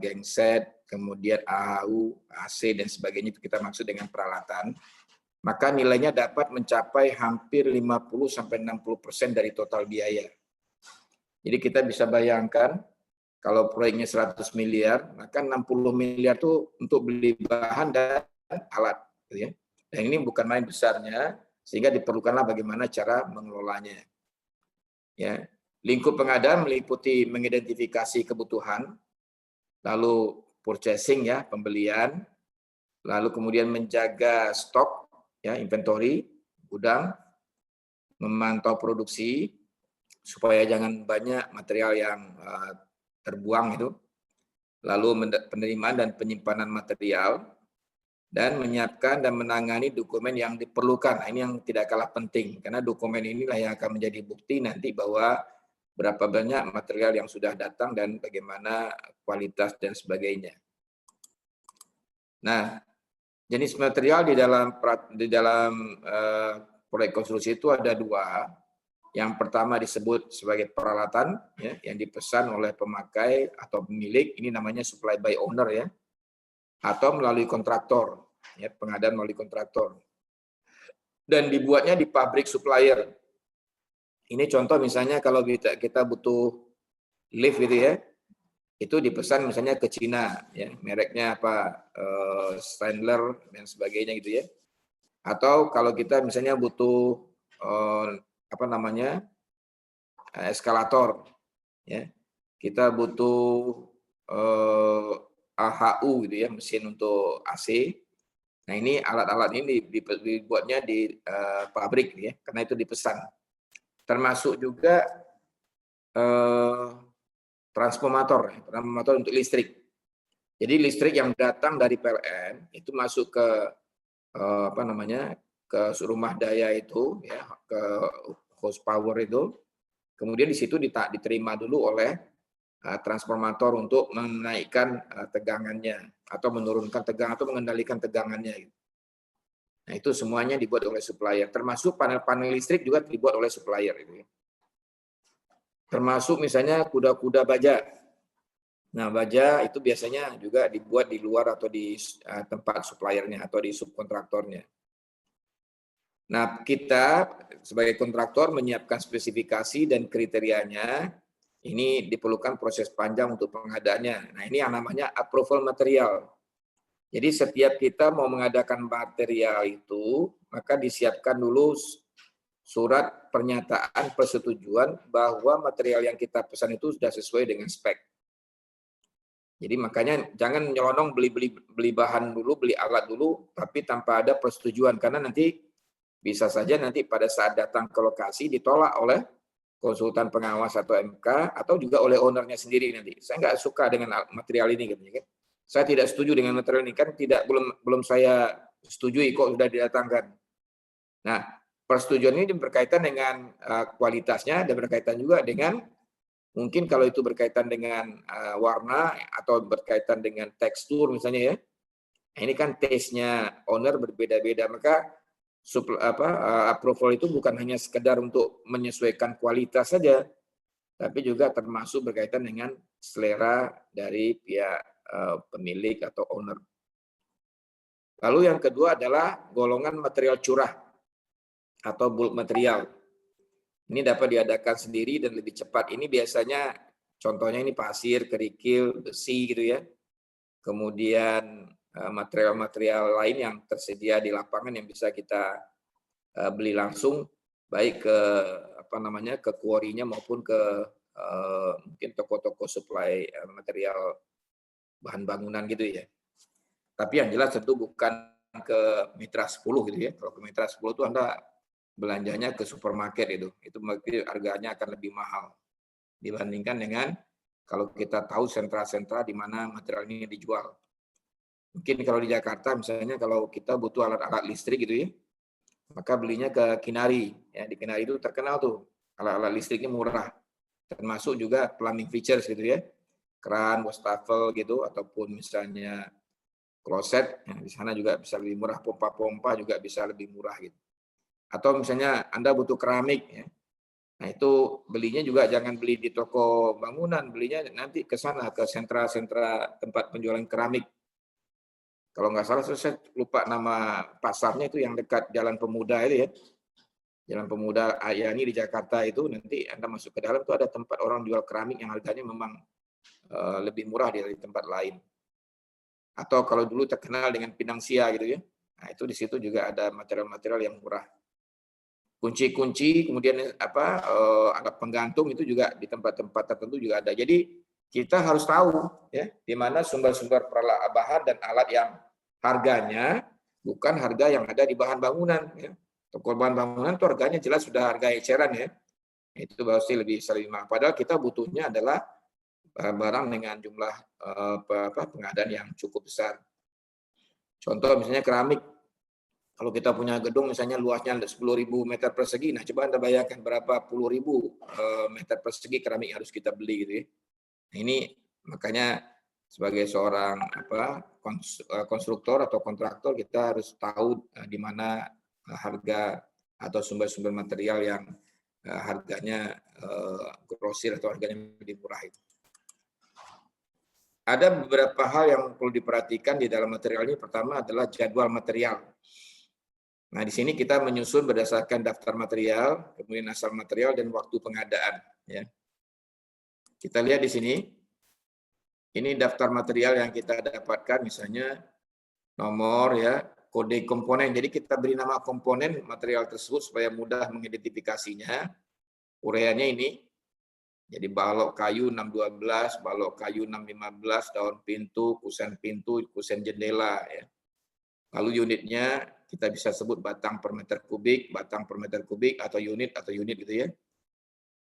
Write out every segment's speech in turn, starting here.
genset, kemudian AHU, AC dan sebagainya itu kita maksud dengan peralatan, maka nilainya dapat mencapai hampir 50-60% dari total biaya. Jadi kita bisa bayangkan kalau proyeknya 100 miliar, maka 60 miliar itu untuk beli bahan dan alat, gitu ya. Dan ini bukan main besarnya, sehingga diperlukanlah bagaimana cara mengelolanya. Ya, lingkup pengadaan meliputi mengidentifikasi kebutuhan, lalu purchasing ya, pembelian, lalu kemudian menjaga stok ya, inventory, gudang, memantau produksi supaya jangan banyak material yang terbuang itu, lalu penerimaan dan penyimpanan material, dan menyiapkan dan menangani dokumen yang diperlukan. Nah, ini yang tidak kalah penting, karena dokumen inilah yang akan menjadi bukti nanti bahwa berapa banyak material yang sudah datang dan bagaimana kualitas dan sebagainya. Nah, jenis material di dalam proyek konstruksi itu ada dua. Yang pertama disebut sebagai peralatan ya, yang dipesan oleh pemakai atau pemilik, ini namanya supply by owner ya, atau melalui kontraktor ya, pengadaan melalui kontraktor. Dan dibuatnya di pabrik supplier. Ini contoh misalnya kalau kita butuh lift gitu ya, itu dipesan misalnya ke Cina ya, mereknya apa, Stadler dan sebagainya gitu ya. Atau kalau kita misalnya butuh apa namanya, eskalator ya, kita butuh AHU gitu ya, mesin untuk AC. Nah, ini alat-alat ini dibuatnya di pabrik ya, karena itu dipesan. Termasuk juga transformator untuk listrik. Jadi listrik yang datang dari PLN itu masuk ke apa namanya, ke rumah daya itu ya, ke horsepower itu, kemudian di situ diterima dulu oleh transformator untuk menaikkan tegangannya atau menurunkan tegangan atau mengendalikan tegangannya. Nah, itu semuanya dibuat oleh supplier, termasuk panel-panel listrik juga dibuat oleh supplier itu ya. Termasuk misalnya kuda-kuda baja. Nah, baja itu biasanya juga dibuat di luar atau di tempat suppliernya atau di subkontraktornya. Nah, kita sebagai kontraktor menyiapkan spesifikasi dan kriterianya. Ini diperlukan proses panjang untuk pengadaannya. Nah, ini yang namanya approval material. Jadi setiap kita mau mengadakan material itu, maka disiapkan dulu surat pernyataan persetujuan bahwa material yang kita pesan itu sudah sesuai dengan spek. Jadi makanya jangan nyelonong beli bahan dulu, beli alat dulu, tapi tanpa ada persetujuan, karena nanti bisa saja nanti pada saat datang ke lokasi ditolak oleh konsultan pengawas atau MK atau juga oleh ownernya sendiri nanti. Saya nggak suka dengan material ini, katanya kan. Saya tidak setuju dengan material ini, kan belum saya setujui kok sudah didatangkan. Nah, persetujuan ini berkaitan dengan kualitasnya dan berkaitan juga dengan mungkin kalau itu berkaitan dengan warna atau berkaitan dengan tekstur misalnya ya. Nah, ini kan taste-nya owner berbeda-beda, maka approval itu bukan hanya sekedar untuk menyesuaikan kualitas saja, tapi juga termasuk berkaitan dengan selera dari pihak pemilik atau owner. Lalu yang kedua adalah golongan material curah atau bulk material. Ini dapat diadakan sendiri dan lebih cepat. Ini biasanya contohnya ini pasir, kerikil, besi gitu ya. Kemudian material-material lain yang tersedia di lapangan yang bisa kita beli langsung, baik ke apa namanya, ke kuarinya maupun ke mungkin toko-toko supply material bahan bangunan gitu ya. Tapi yang jelas tentu bukan ke Mitra 10 gitu ya. Kalau ke Mitra 10 itu Anda belanjanya ke supermarket itu mungkin harganya akan lebih mahal dibandingkan dengan kalau kita tahu sentra-sentra di mana material ini dijual. Mungkin kalau di Jakarta misalnya kalau kita butuh alat-alat listrik gitu ya, maka belinya ke Kinari. Ya, di Kinari itu terkenal tuh alat-alat listriknya murah. Termasuk juga plumbing features gitu ya. Keran, wastafel gitu ataupun misalnya kloset, ya, di sana juga bisa lebih murah, pompa-pompa juga bisa lebih murah gitu. Atau misalnya Anda butuh keramik ya. Nah, itu belinya juga jangan beli di toko bangunan, belinya nanti ke sana, ke sentra-sentra tempat penjualan keramik. Kalau nggak salah, saya lupa nama pasarnya itu yang dekat Jalan Pemuda itu ya. Jalan Pemuda Ayani di Jakarta itu, nanti Anda masuk ke dalam itu ada tempat orang jual keramik yang harganya memang lebih murah dari tempat lain. Atau kalau dulu terkenal dengan Pinang Sia gitu ya. Nah, itu di situ juga ada material-material yang murah. Kunci-kunci, kemudian alat penggantung itu juga di tempat-tempat tertentu juga ada. Jadi kita harus tahu ya di mana sumber-sumber bahan dan alat yang harganya bukan harga yang ada di bahan bangunan ya. Toko bahan bangunan itu harganya jelas sudah harga eceran ya. Itu pasti lebih sering mahal. Padahal kita butuhnya adalah barang dengan jumlah pengadaan yang cukup besar. Contoh misalnya keramik. Kalau kita punya gedung misalnya luasnya 10.000 meter persegi, nah coba Anda bayangkan berapa puluh ribu meter persegi keramik yang harus kita beli gitu ya. Nah, ini makanya sebagai seorang konstruktor atau kontraktor kita harus tahu di mana harga atau sumber-sumber material yang harganya grosir atau harganya lebih murah itu. Ada beberapa hal yang perlu diperhatikan di dalam material ini. Pertama adalah jadwal material. Nah, di sini kita menyusun berdasarkan daftar material, kemudian asal material dan waktu pengadaan. Ya. Kita lihat di sini, ini daftar material yang kita dapatkan, misalnya nomor, ya, kode komponen. Jadi kita beri nama komponen material tersebut supaya mudah mengidentifikasinya. Ureanya ini, jadi balok kayu 612, balok kayu 615, daun pintu, kusen jendela. Ya. Lalu unitnya kita bisa sebut batang per meter kubik, atau unit gitu ya.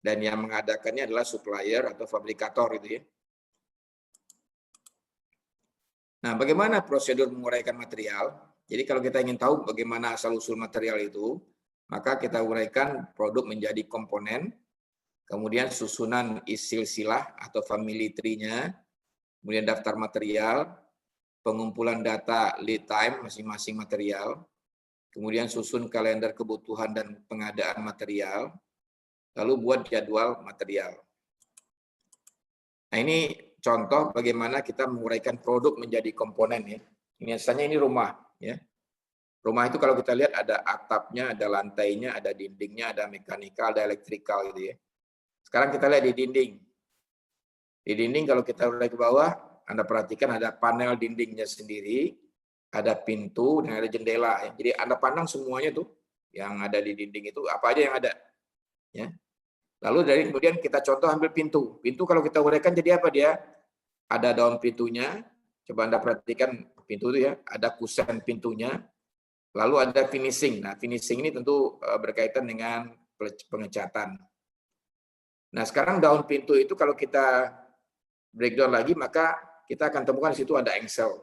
Dan yang mengadakannya adalah supplier atau fabrikator gitu ya. Nah, bagaimana prosedur menguraikan material? Jadi kalau kita ingin tahu bagaimana asal-usul material itu, maka kita uraikan produk menjadi komponen, kemudian susunan silsilah atau family tree-nya, kemudian daftar material, pengumpulan data lead time masing-masing material, kemudian susun kalender kebutuhan dan pengadaan material, lalu buat jadwal material. Nah, ini contoh bagaimana kita menguraikan produk menjadi komponen ya. Misalnya ini rumah ya. Rumah itu kalau kita lihat ada atapnya, ada lantainya, ada dindingnya, ada mekanikal, ada elektrikal gitu ya. Sekarang kita lihat di dinding. Di dinding kalau kita urai ke bawah, Anda perhatikan ada panel dindingnya sendiri, ada pintu dan ada jendela ya. Jadi Anda pandang semuanya tuh yang ada di dinding itu apa aja yang ada ya. Lalu dari kemudian kita contoh ambil pintu. Pintu kalau kita uraikan jadi apa dia? Ada daun pintunya, coba Anda perhatikan pintu itu ya, ada kusen pintunya, lalu ada finishing. Nah, finishing ini tentu berkaitan dengan pengecatan. Nah, sekarang daun pintu itu kalau kita breakdown lagi, maka kita akan temukan di situ ada engsel.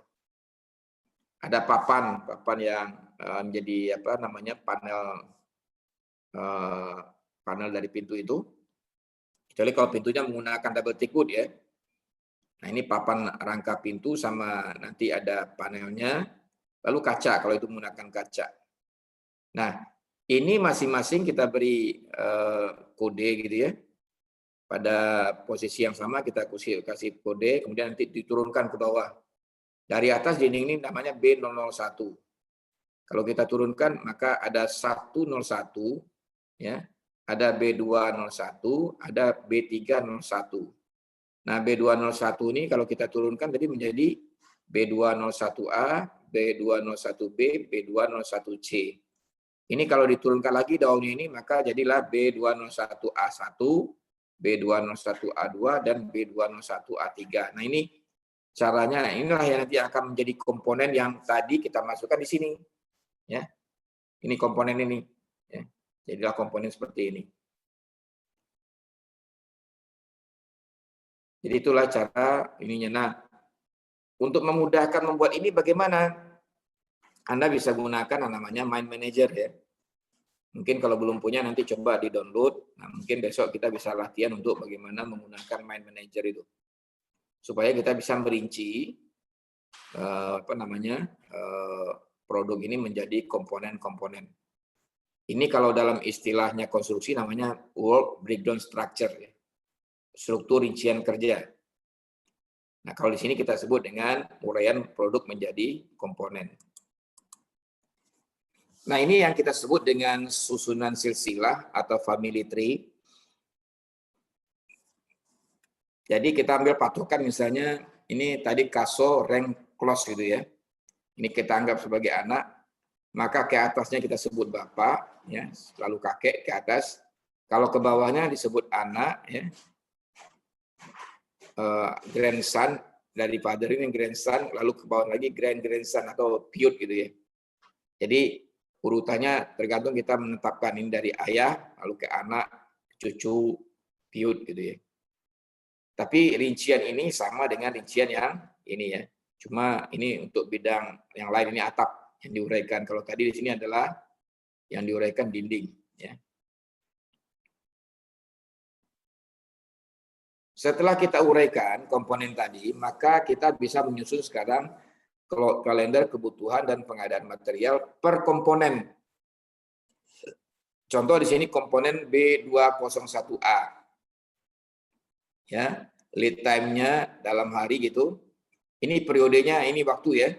Ada papan yang menjadi panel dari pintu itu. Kecuali kalau pintunya menggunakan double thick wood ya. Nah, ini papan rangka pintu sama nanti ada panelnya, lalu kaca kalau itu menggunakan kaca. Nah, ini masing-masing kita beri kode gitu ya. Pada posisi yang sama kita kasih kode, kemudian nanti diturunkan ke bawah. Dari atas dinding ini namanya B001. Kalau kita turunkan maka ada 101 ya, ada B201, ada B301. Nah, B201 ini kalau kita turunkan tadi menjadi B201A, B201B, B201C. Ini kalau diturunkan lagi daunnya ini, maka jadilah B201A1, B201A2, dan B201A3. Nah, ini caranya. Inilah yang nanti akan menjadi komponen yang tadi kita masukkan di sini. Ya, ini komponen ini. Ya. Jadilah komponen seperti ini. Jadi itulah cara ininya. Nah, untuk memudahkan membuat ini bagaimana? Anda bisa gunakan namanya Mind Manager ya. Mungkin kalau belum punya nanti coba di-download. Nah, mungkin besok kita bisa latihan untuk bagaimana menggunakan Mind Manager itu. Supaya kita bisa merinci produk ini menjadi komponen-komponen. Ini kalau dalam istilahnya konstruksi namanya work breakdown structure, ya. Struktur rincian kerja. Nah, kalau di sini kita sebut dengan uraian produk menjadi komponen. Nah, ini yang kita sebut dengan susunan silsilah atau family tree. Jadi kita ambil patokan misalnya ini tadi kaso rank close gitu ya. Ini kita anggap sebagai anak, maka ke atasnya kita sebut bapak, ya, lalu kakek ke atas. Kalau ke bawahnya disebut anak, ya, grandson dari father ini grandson, lalu ke bawah lagi grandson atau piut gitu ya. Jadi urutannya tergantung kita menetapkan ini dari ayah, lalu ke anak, cucu, piut gitu ya. Tapi rincian ini sama dengan rincian yang ini ya. Cuma ini untuk bidang yang lain ini atap yang diuraikan. Kalau tadi di sini adalah yang diuraikan dinding ya. Setelah kita uraikan komponen tadi, maka kita bisa menyusun sekarang kalender kebutuhan dan pengadaan material per komponen. Contoh di sini komponen B201A. Ya, lead time-nya dalam hari gitu. Ini periodenya, ini waktu ya.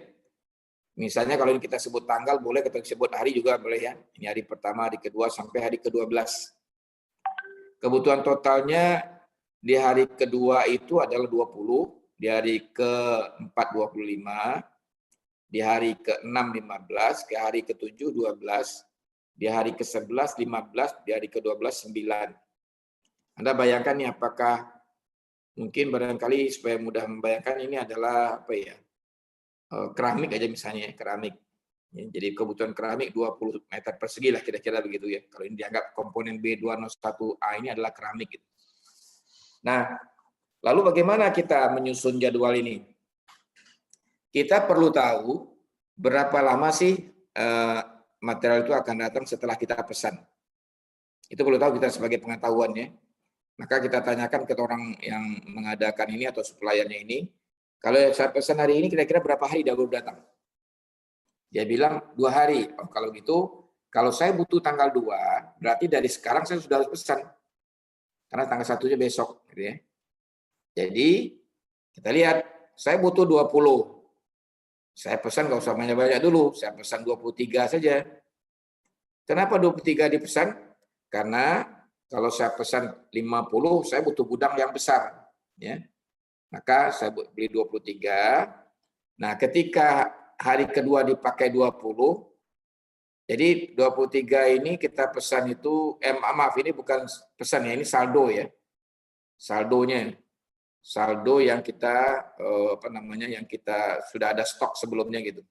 Misalnya kalau kita sebut tanggal boleh, kita sebut hari juga boleh ya. Ini hari pertama, hari kedua sampai hari ke-12. Kebutuhan totalnya di hari kedua itu adalah 20, di hari ke-4 25, di hari ke-6 15, ke hari ke-7 12, di hari ke-11 15, di hari ke-12 9. Anda bayangkan nih apakah mungkin barangkali supaya mudah membayangkan ini adalah apa ya, keramik aja misalnya, keramik. Jadi kebutuhan keramik 20 meter persegi lah kira-kira begitu ya. Kalau ini dianggap komponen B201A ini adalah keramik. Gitu. Nah, lalu bagaimana kita menyusun jadwal ini? Kita perlu tahu berapa lama sih material itu akan datang setelah kita pesan. Itu perlu tahu kita sebagai pengetahuan ya. Maka kita tanyakan ke orang yang mengadakan ini atau suppliernya ini, kalau saya pesan hari ini kira-kira berapa hari dia baru datang? Dia bilang 2 hari. Oh, kalau gitu, kalau saya butuh tanggal 2, berarti dari sekarang saya sudah harus pesan. Karena tanggal 1-nya besok. Gitu ya. Jadi, kita lihat, saya butuh 20. Saya pesan nggak usah banyak-banyak dulu, saya pesan 23 saja. Kenapa 23 dipesan? Karena kalau saya pesan 50, saya butuh gudang yang besar. Ya. Maka saya beli 23. Nah, ketika hari kedua dipakai 20, jadi 23 ini kita pesan itu, maaf ini bukan pesan ya, ini saldo ya. Saldonya. Saldo yang kita, yang kita sudah ada stok sebelumnya gitu.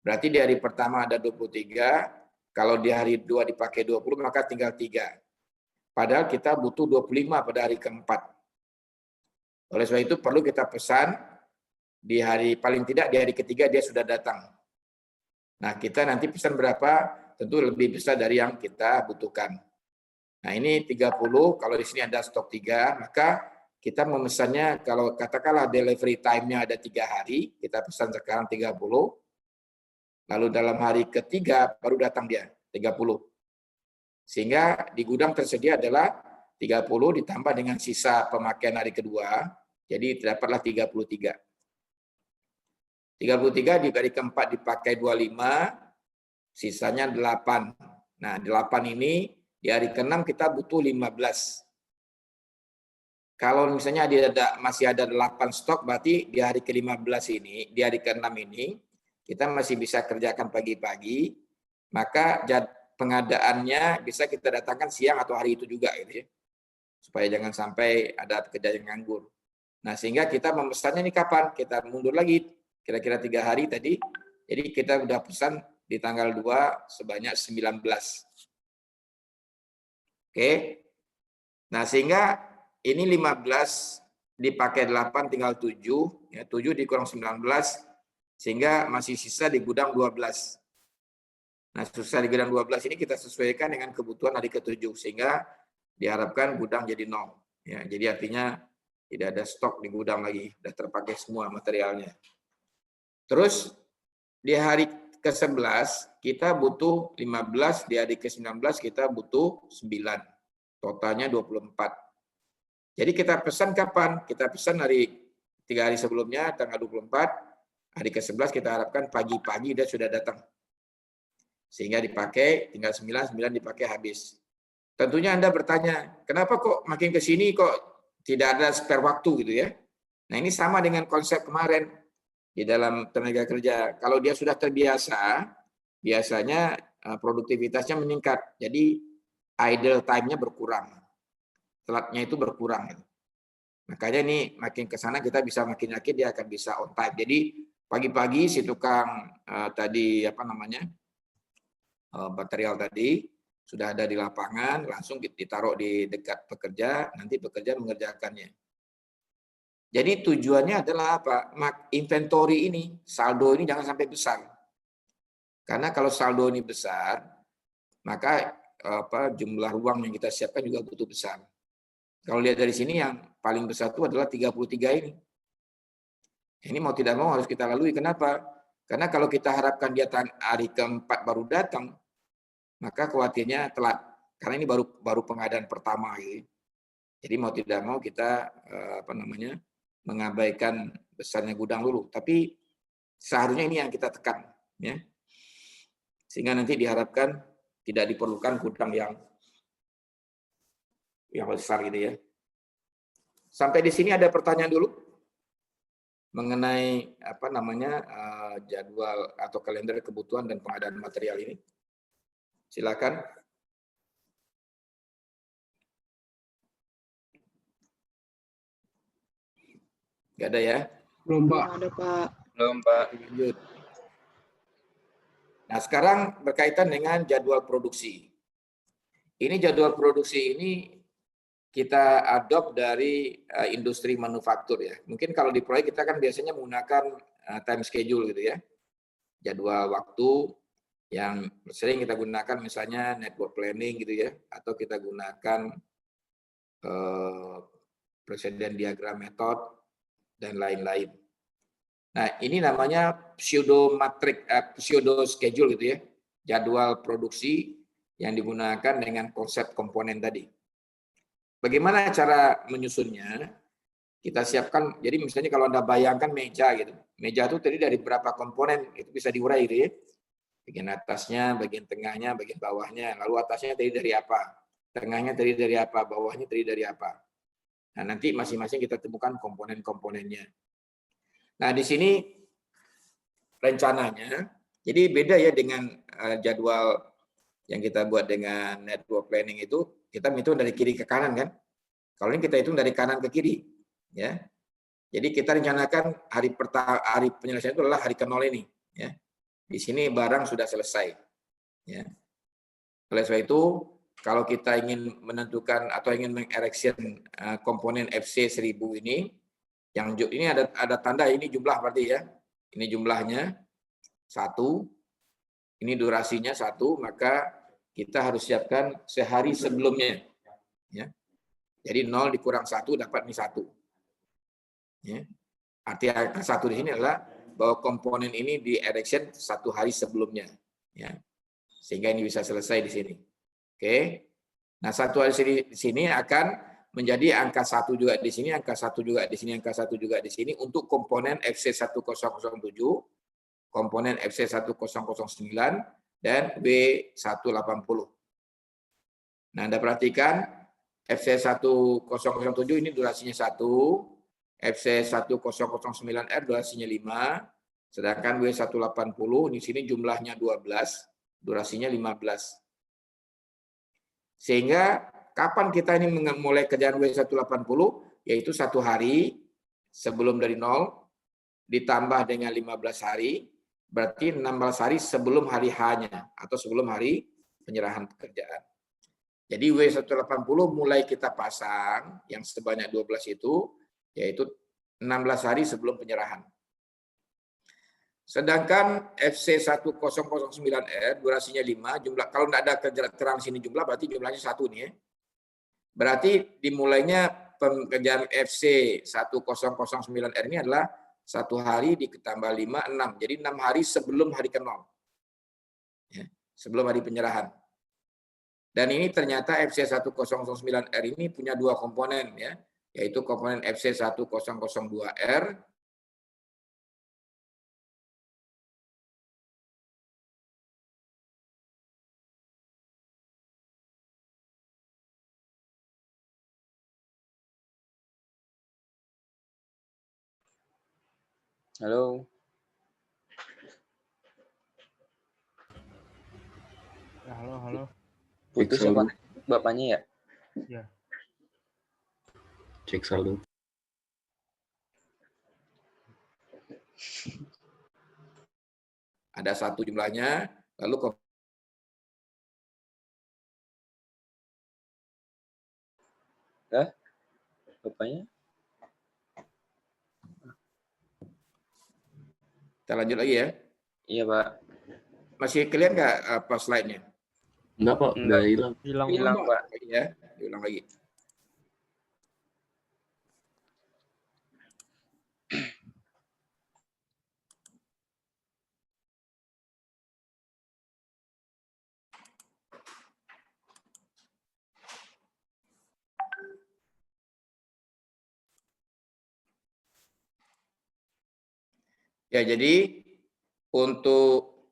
Berarti di hari pertama ada 23, kalau di hari 2 dipakai 20, maka tinggal 3. Padahal kita butuh 25 pada hari keempat. Oleh sebab itu perlu kita pesan di hari paling tidak di hari ketiga dia sudah datang. Nah, kita nanti pesan berapa? Tentu lebih besar dari yang kita butuhkan. Nah, ini 30, kalau di sini ada stok 3, maka kita memesannya kalau katakanlah delivery time-nya ada 3 hari, kita pesan sekarang 30. Lalu dalam hari ketiga baru datang dia 30. Sehingga di gudang tersedia adalah 30 ditambah dengan sisa pemakaian hari kedua, jadi terdapatlah 33. 33 di hari keempat dipakai 25, sisanya 8. Nah, 8 ini di hari ke-6 kita butuh 15. Kalau misalnya masih ada 8 stok, berarti di hari ke-15 ini, di hari ke-6 ini, kita masih bisa kerjakan pagi-pagi, maka pengadaannya bisa kita datangkan siang atau hari itu juga gitu ya. Supaya jangan sampai ada pekerja yang nganggur. Nah, sehingga kita memesannya ini kapan? Kita mundur lagi kira-kira 3 hari tadi. Jadi kita udah pesan di tanggal 2 sebanyak 19. Oke. Nah, sehingga ini 15 dipakai 8 tinggal 7, ya 7 dikurang 19 sehingga masih sisa di gudang 12. Nah, sisa di gudang 12 ini kita sesuaikan dengan kebutuhan hari ke-7 sehingga diharapkan gudang jadi 0. Ya, jadi artinya tidak ada stok di gudang lagi, sudah terpakai semua materialnya. Terus di hari ke-11 kita butuh 15, di hari ke-19 kita butuh 9. Totalnya 24. Jadi kita pesan kapan? Kita pesan 3 hari sebelumnya, tanggal 24, hari ke-11 kita harapkan pagi-pagi dia sudah datang. Sehingga dipakai, tinggal 9 dipakai habis. Tentunya Anda bertanya, kenapa kok makin ke sini kok tidak ada spare waktu gitu ya? Nah ini sama dengan konsep kemarin di dalam tenaga kerja. Kalau dia sudah terbiasa, biasanya produktivitasnya meningkat. Jadi idle time-nya berkurang. Telatnya itu berkurang. Makanya ini makin ke sana kita bisa makin yakin dia akan bisa on time. Jadi pagi-pagi si tukang material tadi sudah ada di lapangan, langsung ditaruh di dekat pekerja, nanti pekerja mengerjakannya. Jadi tujuannya adalah apa? Inventory ini, saldo ini jangan sampai besar. Karena kalau saldo ini besar, maka jumlah ruang yang kita siapkan juga butuh besar. Kalau lihat dari sini yang paling besar itu adalah 33 ini. Ini mau tidak mau harus kita lalui. Kenapa? Karena kalau kita harapkan dia hari ke-4 baru datang, maka khawatirnya telat. Karena ini baru pengadaan pertama. Gitu. Jadi mau tidak mau kita mengabaikan besarnya gudang dulu. Tapi seharusnya ini yang kita tekan. Ya. Sehingga nanti diharapkan tidak diperlukan gudang yang besar gitu ya. Sampai di sini ada pertanyaan dulu mengenai jadwal atau kalender kebutuhan dan pengadaan material ini. Silakan. Nggak ada ya? Belum, Pak. Belum ada, Pak. Belum, Pak. Lanjut. Nah, sekarang berkaitan dengan jadwal produksi. Ini jadwal produksi ini kita adopt dari industri manufaktur ya. Mungkin kalau di proyek kita kan biasanya menggunakan time schedule gitu ya. Jadwal waktu yang sering kita gunakan misalnya network planning gitu ya. Atau kita gunakan presiden diagram method dan lain-lain. Nah, ini namanya pseudo schedule gitu ya. Jadwal produksi yang digunakan dengan konsep komponen tadi. Bagaimana cara menyusunnya? Kita siapkan, jadi misalnya kalau Anda bayangkan meja gitu. Meja itu tadi dari berapa komponen, itu bisa diurai gitu ya. Bagian atasnya, bagian tengahnya, bagian bawahnya. Lalu atasnya tadi dari apa? Tengahnya tadi dari apa? Bawahnya tadi dari apa? Nah, nanti masing-masing kita temukan komponen-komponennya. Nah, di sini rencananya, jadi beda ya dengan jadwal yang kita buat dengan network planning itu, kita hitung dari kiri ke kanan kan. Kalau ini kita hitung dari kanan ke kiri, ya. Jadi kita rencanakan hari penyelesaian itu adalah hari ke-0 ini, ya. Di sini barang sudah selesai, ya. Oleh sebab itu, kalau kita ingin menentukan atau ingin mengerection komponen FC 1000 ini, yang ini ada tanda ini jumlah berarti ya. Ini jumlahnya 1, ini durasinya 1, maka kita harus siapkan sehari sebelumnya. Ya. Jadi 0 dikurang 1 dapat ini 1. Ya. Arti angka 1 di sini adalah bahwa komponen ini di erection 1 hari sebelumnya. Ya. Sehingga ini bisa selesai di sini. Oke. Nah, 1 hari di sini akan menjadi angka 1 juga di sini, angka 1 juga di sini, angka 1 juga di sini untuk komponen FC1007, komponen FC1009, dan W180. Nah, Anda perhatikan FC1007 ini durasinya 1, FC1009R durasinya 5, sedangkan W180 di sini jumlahnya 12, durasinya 15. Sehingga kapan kita ini mulai kerjaan W180, yaitu 1 hari sebelum dari 0, ditambah dengan 15 hari, berarti 16 hari sebelum hari H-nya, atau sebelum hari penyerahan pekerjaan. Jadi W180 mulai kita pasang, yang sebanyak 12 itu, yaitu 16 hari sebelum penyerahan. Sedangkan FC1009R durasinya 5, jumlah kalau tidak ada terang sini jumlah, berarti jumlahnya 1 nih ya. Berarti dimulainya pekerjaan FC1009R ini adalah 1 hari ditambah 5, 6. Jadi 6 hari sebelum hari ke-0. sebelum hari penyerahan. Dan ini ternyata FC1009R ini punya dua komponen ya, yaitu komponen FC1002R Halo. Ya, halo. Putus ya Pak, Bapaknya ya? Ya. Cek saldo. ada satu jumlahnya, lalu Bapaknya? kita lanjut lagi ya. Iya Pak. Masih kelihatan nggak apa slide-nya? Enggak, Pak. Udah hilang. Hilang Pak. Ya, diulang lagi. Ya, jadi untuk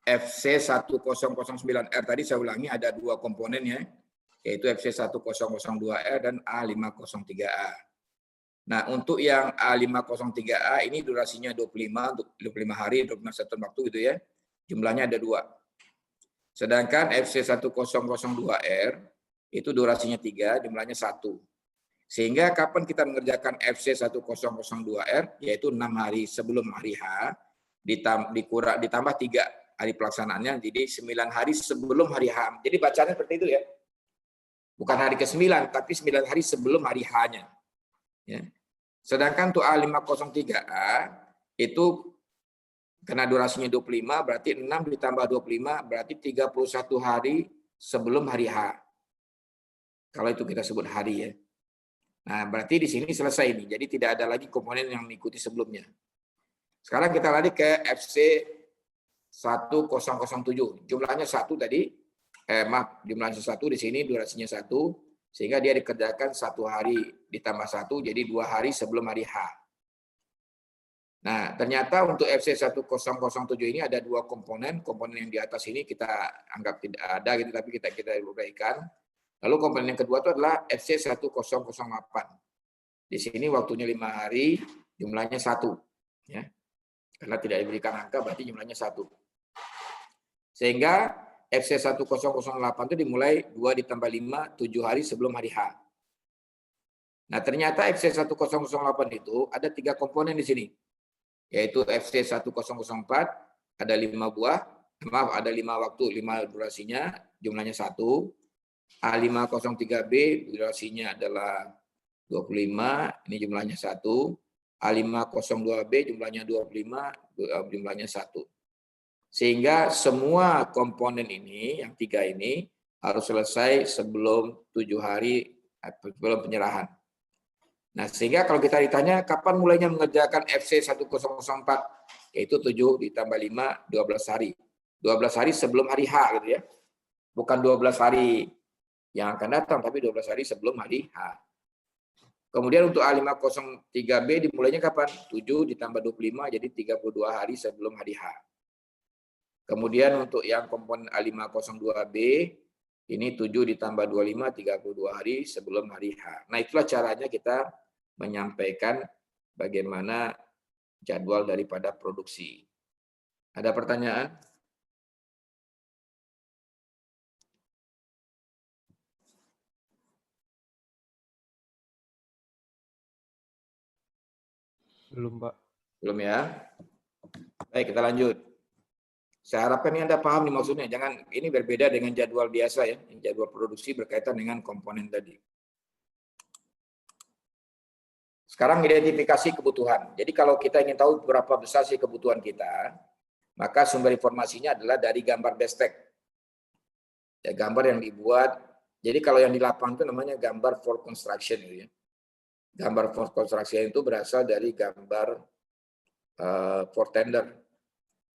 FC1009R tadi saya ulangi ada dua komponennya, yaitu FC1002R dan A503A. Nah, untuk yang A503A ini durasinya 25 untuk 25 hari, 25 satuan waktu gitu ya. Jumlahnya ada dua. Sedangkan FC1002R itu durasinya 3, jumlahnya 1. Sehingga kapan kita mengerjakan FC1002R, yaitu 6 hari sebelum hari H, ditambah 3 hari pelaksanaannya, jadi 9 hari sebelum hari H. Jadi bacanya seperti itu ya. Bukan hari ke-9, tapi 9 hari sebelum hari H-nya. Ya. Sedangkan untuk A503A, itu karena durasinya 25, berarti 6 ditambah 25, berarti 31 hari sebelum hari H. Kalau itu kita sebut hari ya. Nah, berarti di sini selesai ini. Jadi tidak ada lagi komponen yang mengikuti sebelumnya. Sekarang kita lari ke FC 1007. Jumlahnya 1 tadi. Jumlahnya 1 di sini, durasinya 1. Sehingga dia dikerjakan 1 hari ditambah 1, jadi 2 hari sebelum hari H. Nah, ternyata untuk FC 1007 ini ada 2 komponen. Komponen yang di atas ini kita anggap tidak ada, gitu, tapi kita uraikan. Lalu komponen yang kedua itu adalah FC 1008. Di sini waktunya 5 hari, jumlahnya 1. Ya. Karena tidak diberikan angka, berarti jumlahnya 1. Sehingga FC 1008 itu dimulai 2 ditambah 5, 7 hari sebelum hari H. Nah, ternyata FC 1008 itu ada 3 komponen di sini. Yaitu FC 1004, ada 5 buah, ada 5 waktu, 5 durasinya, jumlahnya 1. A503B durasinya adalah 25, ini jumlahnya 1. A502B jumlahnya 25, jumlahnya 1. Sehingga semua komponen ini, yang 3 ini, harus selesai sebelum 7 hari sebelum penyerahan. Nah, sehingga kalau kita ditanya kapan mulainya mengerjakan FC 1004, yaitu 7 ditambah 5, 12 hari. 12 hari sebelum hari H gitu ya. Bukan 12 hari yang akan datang, tapi 12 hari sebelum hari H. Kemudian untuk A503B dimulainya kapan? 7 ditambah 25, jadi 32 hari sebelum hari H. Kemudian untuk yang komponen A502B, ini 7 ditambah 25, 32 hari sebelum hari H. Nah, itulah caranya kita menyampaikan bagaimana jadwal daripada produksi. Ada pertanyaan? Belum, Pak. Belum ya? Baik, kita lanjut. Saya harapkan ini Anda paham nih maksudnya. Jangan, ini berbeda dengan jadwal biasa ya. Jadwal produksi berkaitan dengan komponen tadi. Sekarang identifikasi kebutuhan. Jadi kalau kita ingin tahu berapa besar sih kebutuhan kita, maka sumber informasinya adalah dari gambar destek. Ya, gambar yang dibuat. Jadi kalau yang di lapangan itu namanya gambar for construction gitu ya. Gambar for construction itu berasal dari gambar for tender.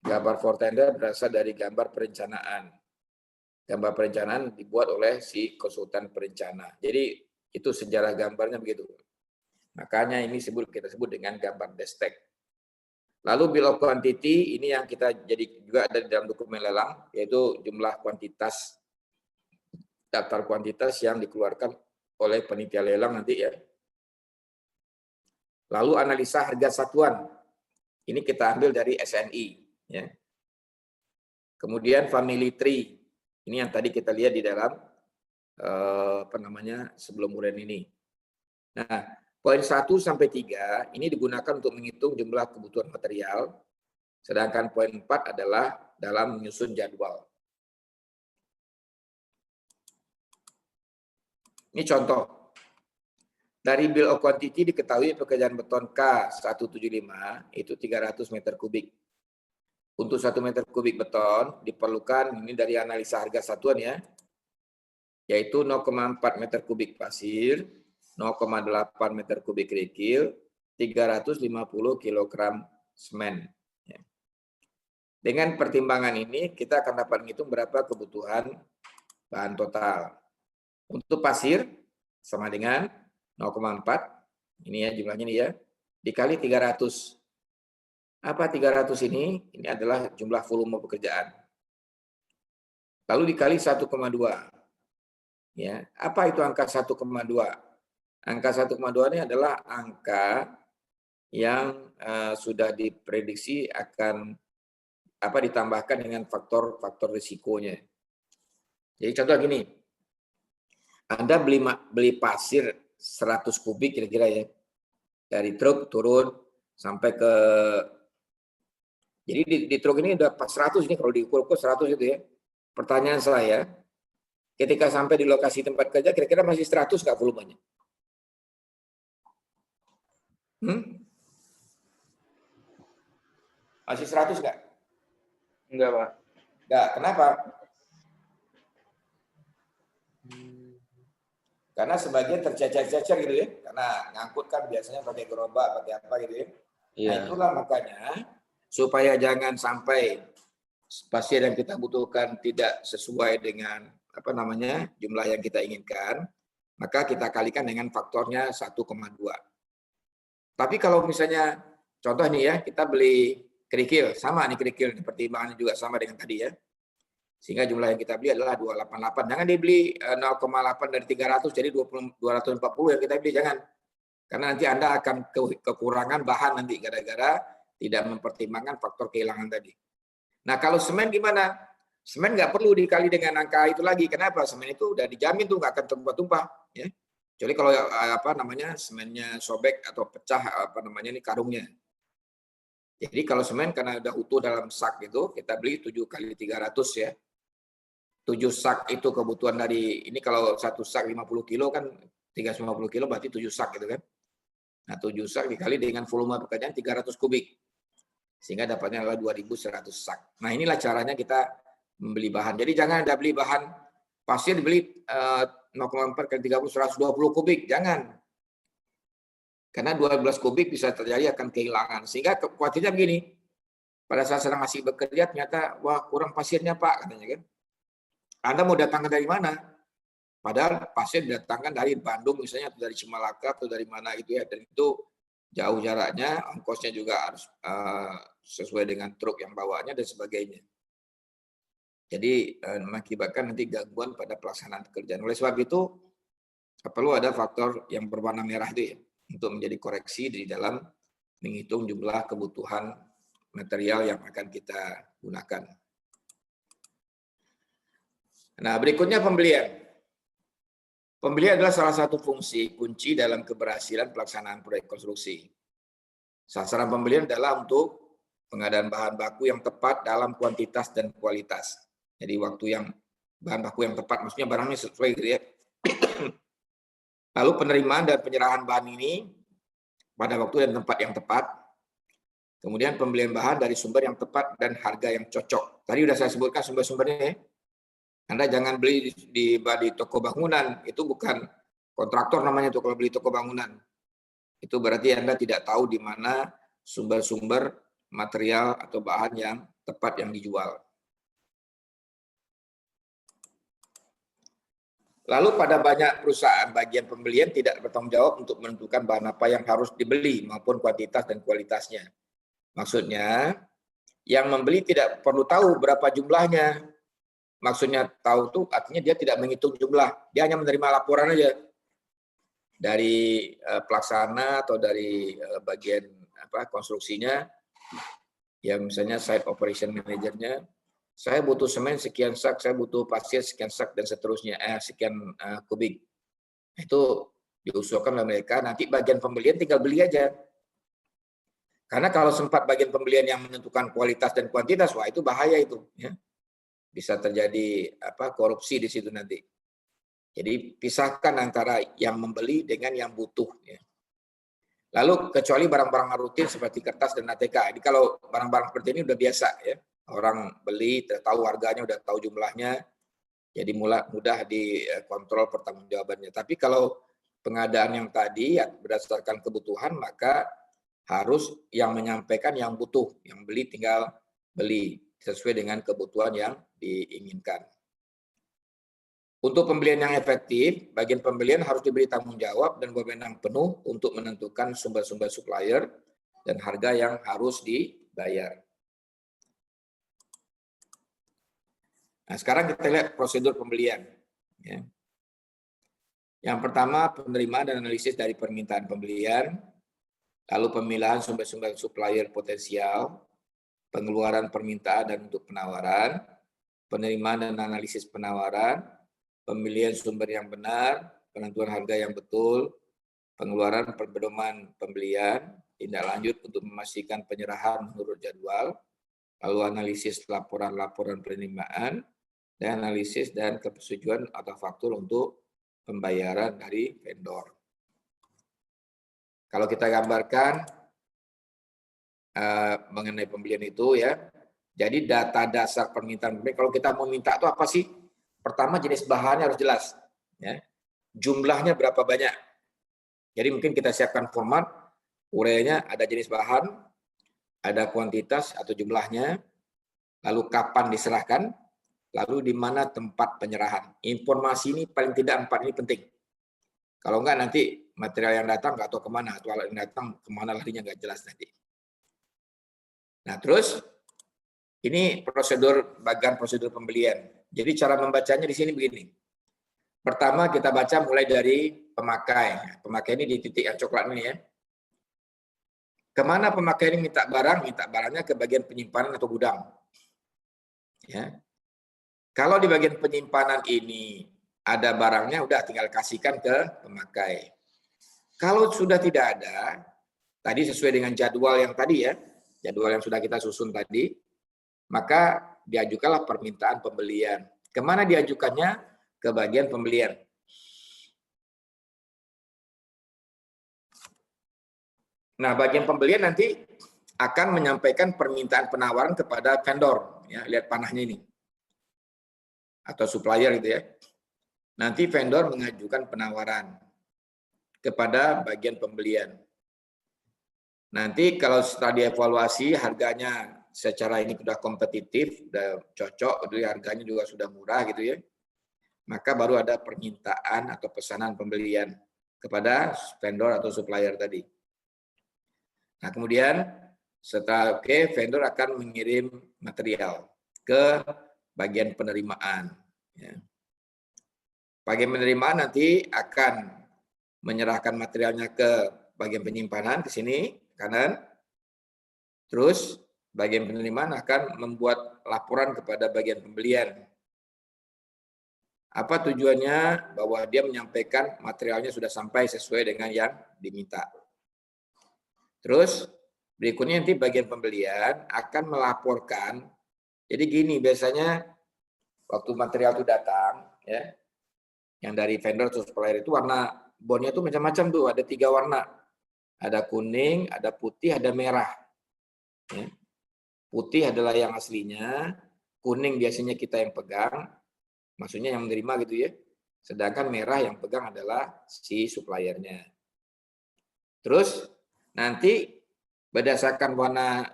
Gambar floor tender berasal dari gambar perencanaan. Gambar perencanaan dibuat oleh si konsultan perencana. Jadi itu sejarah gambarnya begitu. Makanya ini kita sebut dengan gambar destek. Lalu bill of quantity ini yang kita jadi juga ada di dalam dokumen lelang, yaitu jumlah kuantitas, daftar kuantitas yang dikeluarkan oleh panitia lelang nanti ya. Lalu analisa harga satuan, ini kita ambil dari SNI. Ya. Kemudian family tree, ini yang tadi kita lihat di dalam sebelum uren ini. Nah, poin 1 sampai 3 ini digunakan untuk menghitung jumlah kebutuhan material, sedangkan poin 4 adalah dalam menyusun jadwal. Ini contoh. Dari bill of quantity diketahui pekerjaan beton K175 itu 300 meter kubik. Untuk 1 meter kubik beton diperlukan, ini dari analisa harga satuan ya, yaitu 0,4 meter kubik pasir, 0,8 meter kubik kerikil, 350 kg semen. Dengan pertimbangan ini kita akan dapat menghitung berapa kebutuhan bahan total. Untuk pasir sama dengan 0,4, ini ya jumlahnya ini ya, dikali 300. Apa 300 ini? Ini adalah jumlah volume pekerjaan. Lalu dikali 1,2. Ya, apa itu angka 1,2? Angka 1,2 ini adalah angka yang sudah diprediksi akan ditambahkan dengan faktor risikonya. Jadi contoh gini, Anda beli pasir 100 kubik kira-kira ya, dari truk turun sampai ke, jadi di truk ini udah 100 ini, kalau diukur 100 itu ya. Pertanyaan saya, ketika sampai di lokasi tempat kerja kira-kira masih 100 nggak volumenya? Masih 100 nggak? Enggak, Pak. Nggak, kenapa? Karena sebagian tercecer-cecer gitu ya, karena ngangkut kan biasanya pakai gerobak, pakai apa gitu ya. Iya. Nah itulah makanya, supaya jangan sampai pasir yang kita butuhkan tidak sesuai dengan jumlah yang kita inginkan, maka kita kalikan dengan faktornya 1,2. Tapi kalau misalnya, contoh nih ya, kita beli kerikil, sama nih kerikil, pertimbangannya juga sama dengan tadi ya. Sehingga jumlah yang kita beli adalah 288. Jangan dibeli 0,8 dari 300, jadi 240 yang kita beli, jangan. Karena nanti Anda akan kekurangan bahan nanti, gara-gara tidak mempertimbangkan faktor kehilangan tadi. Nah kalau semen gimana? Semen nggak perlu dikali dengan angka itu lagi. Kenapa? Semen itu udah dijamin tuh nggak akan tumpah-tumpah. Ya. Kecuali kalau semennya sobek atau pecah ini karungnya. Jadi kalau semen karena udah utuh dalam sak itu, kita beli 7 kali 300 ya. 7 sak itu kebutuhan dari, ini kalau 1 sak 50 kilo kan 350 kilo berarti 7 sak gitu kan. Nah 7 sak dikali dengan volume pekerjaan 300 kubik. Sehingga dapatnya adalah 2.100 sak. Nah inilah caranya kita membeli bahan. Jadi jangan ada beli bahan pasir dibeli 0,4 kali 30, 120 kubik. Jangan. Karena 12 kubik bisa terjadi akan kehilangan. Sehingga khawatirnya begini. Pada saat sedang masih bekerja ternyata, wah kurang pasirnya Pak, katanya kan. Anda mau datangkan dari mana? Padahal pasir didatangkan dari Bandung misalnya, atau dari Cimalaka, atau dari mana gitu ya. Dan itu jauh jaraknya, ongkosnya juga harus sesuai dengan truk yang bawanya dan sebagainya. Jadi mengakibatkan nanti gangguan pada pelaksanaan pekerjaan. Oleh sebab itu, perlu ada faktor yang berwarna merah itu ya, untuk menjadi koreksi di dalam menghitung jumlah kebutuhan material yang akan kita gunakan. Nah, berikutnya pembelian. Pembelian adalah salah satu fungsi kunci dalam keberhasilan pelaksanaan proyek konstruksi. Sasaran pembelian adalah untuk pengadaan bahan baku yang tepat dalam kuantitas dan kualitas. Jadi bahan baku yang tepat, maksudnya barangnya sesuai gitu ya. Lalu penerimaan dan penyerahan bahan ini pada waktu dan tempat yang tepat. Kemudian pembelian bahan dari sumber yang tepat dan harga yang cocok. Tadi sudah saya sebutkan sumber-sumbernya ya. Anda jangan beli di toko bangunan, itu bukan kontraktor namanya tuh kalau beli toko bangunan. Itu berarti Anda tidak tahu di mana sumber-sumber material atau bahan yang tepat yang dijual. Lalu pada banyak perusahaan, bagian pembelian tidak bertanggung jawab untuk menentukan bahan apa yang harus dibeli maupun kuantitas dan kualitasnya. Maksudnya, yang membeli tidak perlu tahu berapa jumlahnya. Maksudnya tahu tuh artinya dia tidak menghitung jumlah, dia hanya menerima laporan aja dari pelaksana atau dari bagian konstruksinya, ya misalnya site operation manajernya. Saya butuh semen sekian sak, saya butuh pasir sekian sak, dan seterusnya, sekian kubik. Itu diusulkan oleh mereka, nanti bagian pembelian tinggal beli aja. Karena kalau sempat bagian pembelian yang menentukan kualitas dan kuantitas, wah itu bahaya itu. Ya. Bisa terjadi korupsi di situ nanti. Jadi pisahkan antara yang membeli dengan yang butuh. Ya. Lalu kecuali barang-barang rutin seperti kertas dan ATK. Jadi kalau barang-barang seperti ini udah biasa ya. Orang beli, tahu harganya, udah tahu jumlahnya, jadi mudah dikontrol pertanggungjawabannya. Tapi kalau pengadaan yang tadi ya, berdasarkan kebutuhan, maka harus yang menyampaikan yang butuh, yang beli tinggal beli sesuai dengan kebutuhan yang diinginkan. Untuk pembelian yang efektif, bagian pembelian harus diberi tanggung jawab dan wewenang penuh untuk menentukan sumber-sumber supplier dan harga yang harus dibayar. Nah, sekarang kita lihat prosedur pembelian. Ya. Yang pertama, penerimaan dan analisis dari permintaan pembelian, lalu pemilahan sumber-sumber supplier potensial, pengeluaran permintaan dan untuk penawaran, penerimaan dan analisis penawaran, pemilihan sumber yang benar, penentuan harga yang betul, pengeluaran pedoman pembelian, tindak lanjut untuk memastikan penyerahan menurut jadwal, lalu analisis laporan-laporan penerimaan, dan analisis dan kepersetujuan atau faktur untuk pembayaran dari vendor. Kalau kita gambarkan mengenai pembelian itu ya, jadi data dasar permintaan pembelian, kalau kita mau minta itu apa sih? Pertama, jenis bahannya harus jelas, ya. Jumlahnya berapa banyak. Jadi mungkin kita siapkan format, ureanya ada jenis bahan, ada kuantitas atau jumlahnya, lalu kapan diserahkan, lalu di mana tempat penyerahan. Informasi ini paling tidak 4 ini penting. Kalau enggak nanti material yang datang nggak tahu kemana, atau alat yang datang kemana larinya nggak jelas nanti. Nah terus ini bagian prosedur pembelian. Jadi cara membacanya di sini begini. Pertama kita baca mulai dari pemakai. Pemakai ini di titik yang coklat ini ya. Kemana pemakai ini minta barang? Minta barangnya ke bagian penyimpanan atau gudang. Ya. Kalau di bagian penyimpanan ini ada barangnya, udah tinggal kasihkan ke pemakai. Kalau sudah tidak ada, tadi sesuai dengan jadwal yang tadi ya, jadwal yang sudah kita susun tadi, maka diajukanlah permintaan pembelian. Kemana diajukannya? Ke bagian pembelian. Nah, bagian pembelian nanti akan menyampaikan permintaan penawaran kepada vendor. Ya, lihat panahnya ini. Atau supplier gitu ya. Nanti vendor mengajukan penawaran kepada bagian pembelian. Nanti kalau setelah dievaluasi harganya secara ini sudah kompetitif, sudah cocok, gitu, harganya juga sudah murah gitu ya. Maka baru ada permintaan atau pesanan pembelian kepada vendor atau supplier tadi. Nah, kemudian setelah vendor akan mengirim material ke bagian penerimaan. Ya. Bagian penerimaan nanti akan menyerahkan materialnya ke bagian penyimpanan ke sini kanan. Terus bagian penerimaan akan membuat laporan kepada bagian pembelian. Apa tujuannya? Bahwa dia menyampaikan materialnya sudah sampai sesuai dengan yang diminta. Terus berikutnya nanti bagian pembelian akan melaporkan. Jadi gini biasanya waktu material itu datang, ya, yang dari vendor atau supplier itu warna bondnya itu macam-macam tuh, ada 3 warna. Ada kuning, ada putih, ada merah. Ya. Putih adalah yang aslinya, kuning biasanya kita yang pegang, maksudnya yang menerima gitu ya. Sedangkan merah yang pegang adalah si suppliernya. Terus nanti berdasarkan warna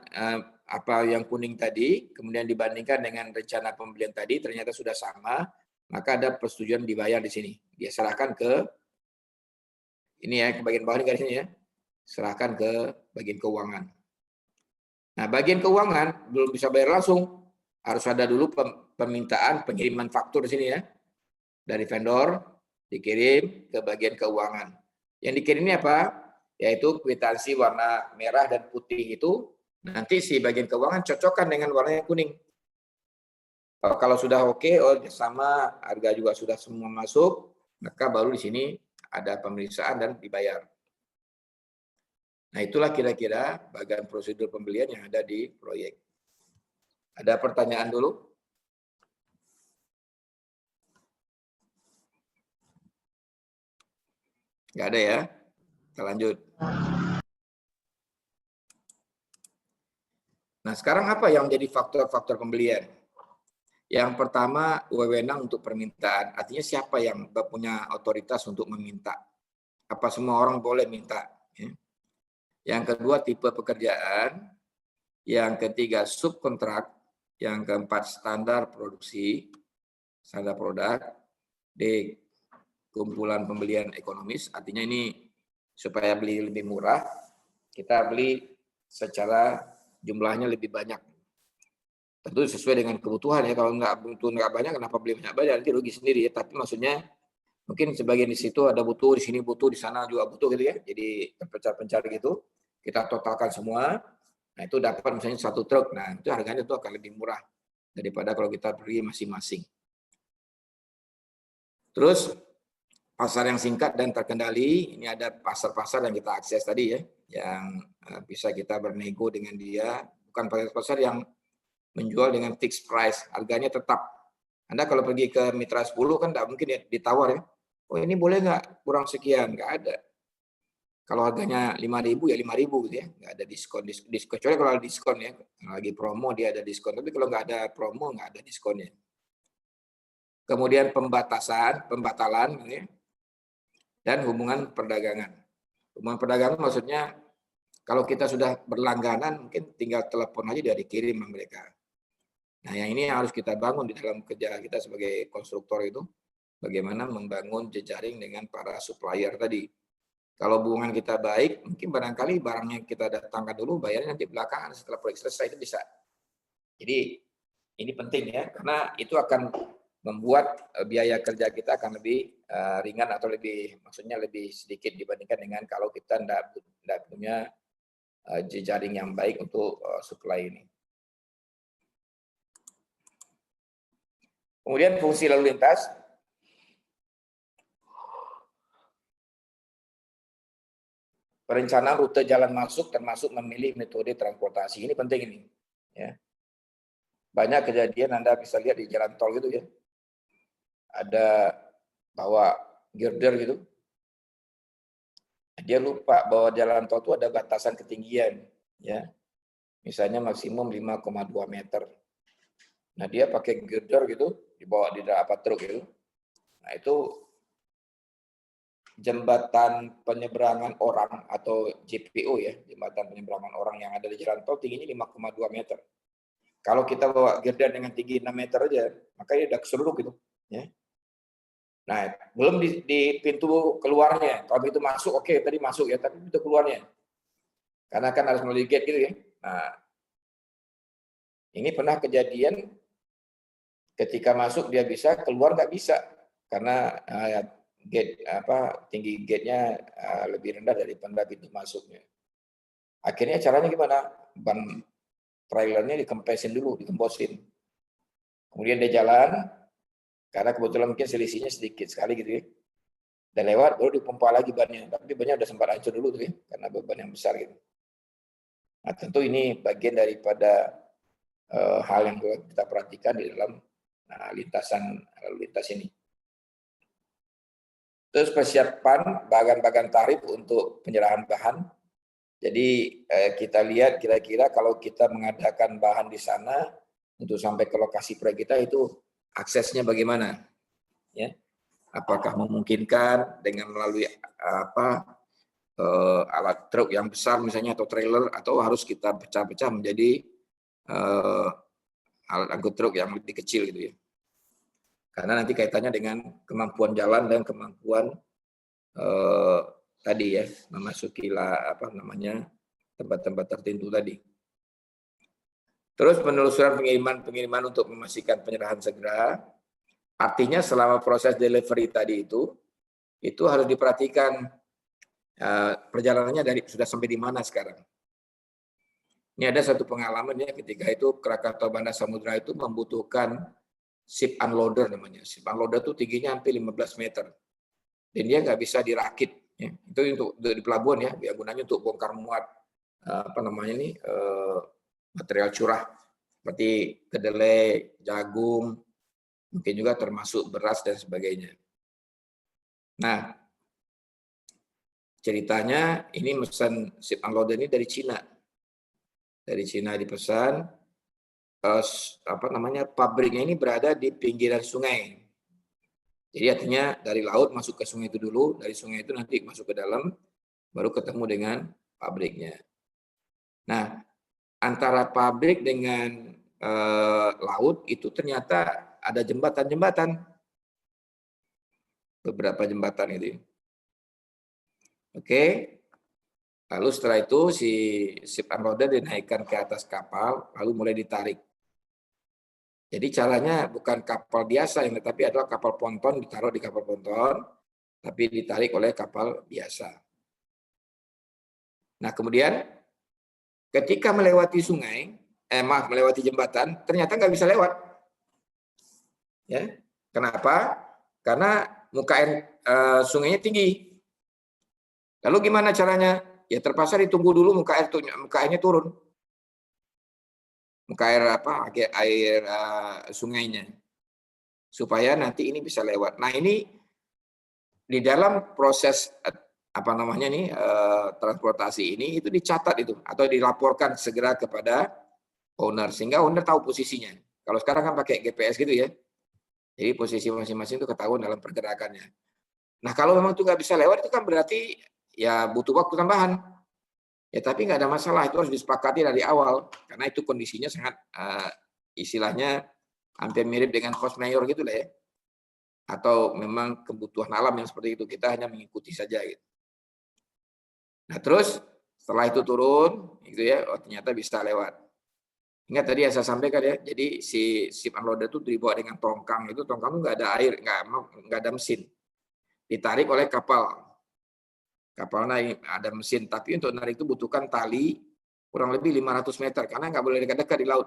apa yang kuning tadi, kemudian dibandingkan dengan rencana pembelian tadi, ternyata sudah sama, maka ada persetujuan dibayar di sini. Dia serahkan ke, ini ya, ke bagian bawah ini garisnya ya, serahkan ke bagian keuangan. Nah, bagian keuangan belum bisa bayar langsung, harus ada dulu permintaan pengiriman faktur di sini ya, dari vendor, dikirim ke bagian keuangan. Yang dikirim ini apa? Yaitu kwitansi warna merah dan putih itu, nanti si bagian keuangan cocokkan dengan warna yang kuning. Kalau sudah oke, sama, harga juga sudah semua masuk, maka baru di sini ada pemeriksaan dan dibayar. Nah, itulah kira-kira bagian prosedur pembelian yang ada di proyek. Ada pertanyaan dulu? Nggak ada ya? Kita lanjut. Nah, sekarang apa yang menjadi faktor-faktor pembelian? Yang pertama, wewenang untuk permintaan. Artinya siapa yang punya otoritas untuk meminta? Apa semua orang boleh minta? Ya. Yang kedua, tipe pekerjaan. Yang ketiga, subkontrak. Yang keempat, standar produksi, standar produk. D, kumpulan pembelian ekonomis. Artinya ini supaya beli lebih murah, kita beli secara jumlahnya lebih banyak. Tentu sesuai dengan kebutuhan ya. Kalau nggak banyak, kenapa beli banyak nanti rugi sendiri ya. Tapi maksudnya mungkin sebagian di situ ada butuh, di sini butuh, di sana juga butuh gitu ya. Jadi terpencar-pencar gitu. Kita totalkan semua. Nah itu dapat misalnya 1 truk. Nah itu harganya itu akan lebih murah daripada kalau kita beli masing-masing. Terus pasar yang singkat dan terkendali. Ini ada pasar-pasar yang kita akses tadi ya, yang bisa kita bernego dengan dia. Bukan pasar yang menjual dengan fixed price, harganya tetap. Anda kalau pergi ke Mitra 10 kan tidak mungkin ya ditawar ya. Oh ini boleh nggak kurang sekian? Nggak ada. Kalau harganya 5.000 ya 5.000 gitu ya. Nggak ada diskon. Kecuali kalau ada diskon ya. Lagi promo dia ada diskon. Tapi kalau nggak ada promo nggak ada diskonnya. Kemudian pembatalan gitu ya. Dan hubungan perdagangan. Hubungan perdagangan maksudnya kalau kita sudah berlangganan mungkin tinggal telepon aja dia dikirim sama mereka. Nah, yang ini harus kita bangun di dalam kerja kita sebagai konstruktor itu, bagaimana membangun jejaring dengan para supplier tadi. Kalau hubungan kita baik, mungkin barangkali barangnya kita datangkan dulu, bayarnya nanti belakangan setelah proyek selesai itu bisa. Jadi ini penting ya, karena itu akan membuat biaya kerja kita akan lebih ringan atau maksudnya lebih sedikit dibandingkan dengan kalau kita tidak punya jejaring yang baik untuk supply ini. Kemudian fungsi lalu lintas. Perencanaan rute jalan masuk termasuk memilih metode transportasi. Ini penting ini. Ya. Banyak kejadian Anda bisa lihat di jalan tol gitu ya. Ada bawa girder gitu. Dia lupa bahwa jalan tol itu ada batasan ketinggian. Ya. Misalnya maksimum 5,2 meter. Nah dia pakai girder gitu, dibawa di dalam truk gitu. Nah itu jembatan penyeberangan orang atau JPO ya, jembatan penyeberangan orang yang ada di jalan tol tingginya 5,2 meter. Kalau kita bawa girder dengan tinggi 6 meter aja, maka dia udah keseruduk gitu. Ya. Nah, belum di pintu keluarnya. Kalau itu masuk, oke, tadi masuk ya, tapi pintu keluarnya. Karena kan harus melalui gate gitu ya. Nah, ini pernah kejadian ketika masuk dia bisa, keluar nggak bisa. Karena gate tinggi gate-nya lebih rendah daripada pintu masuknya. Akhirnya caranya gimana? Ban trailernya dikempesin dulu, dikemposin. Kemudian dia jalan, karena kebetulan mungkin selisihnya sedikit sekali gitu ya. Dan lewat, baru dipompa lagi bannya. Tapi bannya udah sempat hancur dulu tuh ya, karena beban yang besar gitu. Nah tentu ini bagian daripada hal yang kita perhatikan di dalam lalu lintas ini. Terus persiapan bagan-bagan tarif untuk penyerahan bahan. Jadi kita lihat kira-kira kalau kita mengadakan bahan di sana untuk sampai ke lokasi proyek kita itu aksesnya bagaimana? Ya, apakah memungkinkan dengan melalui alat truk yang besar misalnya atau trailer atau harus kita pecah-pecah menjadi alat angkut truk yang lebih kecil gitu ya. Karena nanti kaitannya dengan kemampuan jalan dan kemampuan tadi ya, memasuki tempat-tempat tertentu tadi. Terus penelusuran pengiriman untuk memastikan penyerahan segera. Artinya selama proses delivery tadi itu harus diperhatikan perjalanannya sudah sampai di mana sekarang. Ini ada satu pengalaman ya, ketika itu Krakatau Bandar Samudra itu membutuhkan ship unloader namanya. Ship unloader itu tingginya hampir 15 meter. Dan dia nggak bisa dirakit. Ya. Itu untuk di pelabuhan ya, dia gunanya untuk bongkar muat material curah seperti kedelai, jagung, mungkin juga termasuk beras dan sebagainya. Nah, ceritanya ini mesin ship unloader ini dari Cina. Dari Cina dipesan, pabriknya ini berada di pinggiran sungai. Jadi artinya dari laut masuk ke sungai itu dulu, dari sungai itu nanti masuk ke dalam, baru ketemu dengan pabriknya. Nah, antara pabrik dengan laut itu ternyata ada jembatan-jembatan. Beberapa jembatan itu. Oke. Lalu setelah itu si ship unloader dinaikkan ke atas kapal, lalu mulai ditarik. Jadi caranya bukan kapal biasa, tapi adalah kapal ponton, ditaruh di kapal ponton, tapi ditarik oleh kapal biasa. Nah kemudian ketika melewati melewati jembatan, ternyata nggak bisa lewat. Ya, kenapa? Karena muka air sungainya tinggi. Lalu gimana caranya? Ya terpaksa ditunggu dulu muka airnya turun. Muka air sungainya. Supaya nanti ini bisa lewat. Nah, ini di dalam proses transportasi ini itu dicatat itu atau dilaporkan segera kepada owner sehingga owner tahu posisinya. Kalau sekarang kan pakai GPS gitu ya. Jadi posisi masing-masing itu ketahuan dalam pergerakannya. Nah, kalau memang itu nggak bisa lewat itu kan berarti ya butuh waktu tambahan. Ya tapi nggak ada masalah, itu harus disepakati dari awal karena itu kondisinya sangat istilahnya hampir mirip dengan force majeure gitu lah ya. Atau memang kebutuhan alam yang seperti itu, kita hanya mengikuti saja gitu. Nah, terus setelah itu turun gitu ya, ternyata bisa lewat. Ingat tadi yang saya sampaikan ya, jadi si ship unloader itu dibawa dengan tongkang, itu tongkang itu nggak ada air, nggak ada mesin. Ditarik oleh kapal. Kapalnya ada mesin, tapi untuk narik itu butuhkan tali kurang lebih 500 meter, karena nggak boleh dekat-dekat di laut.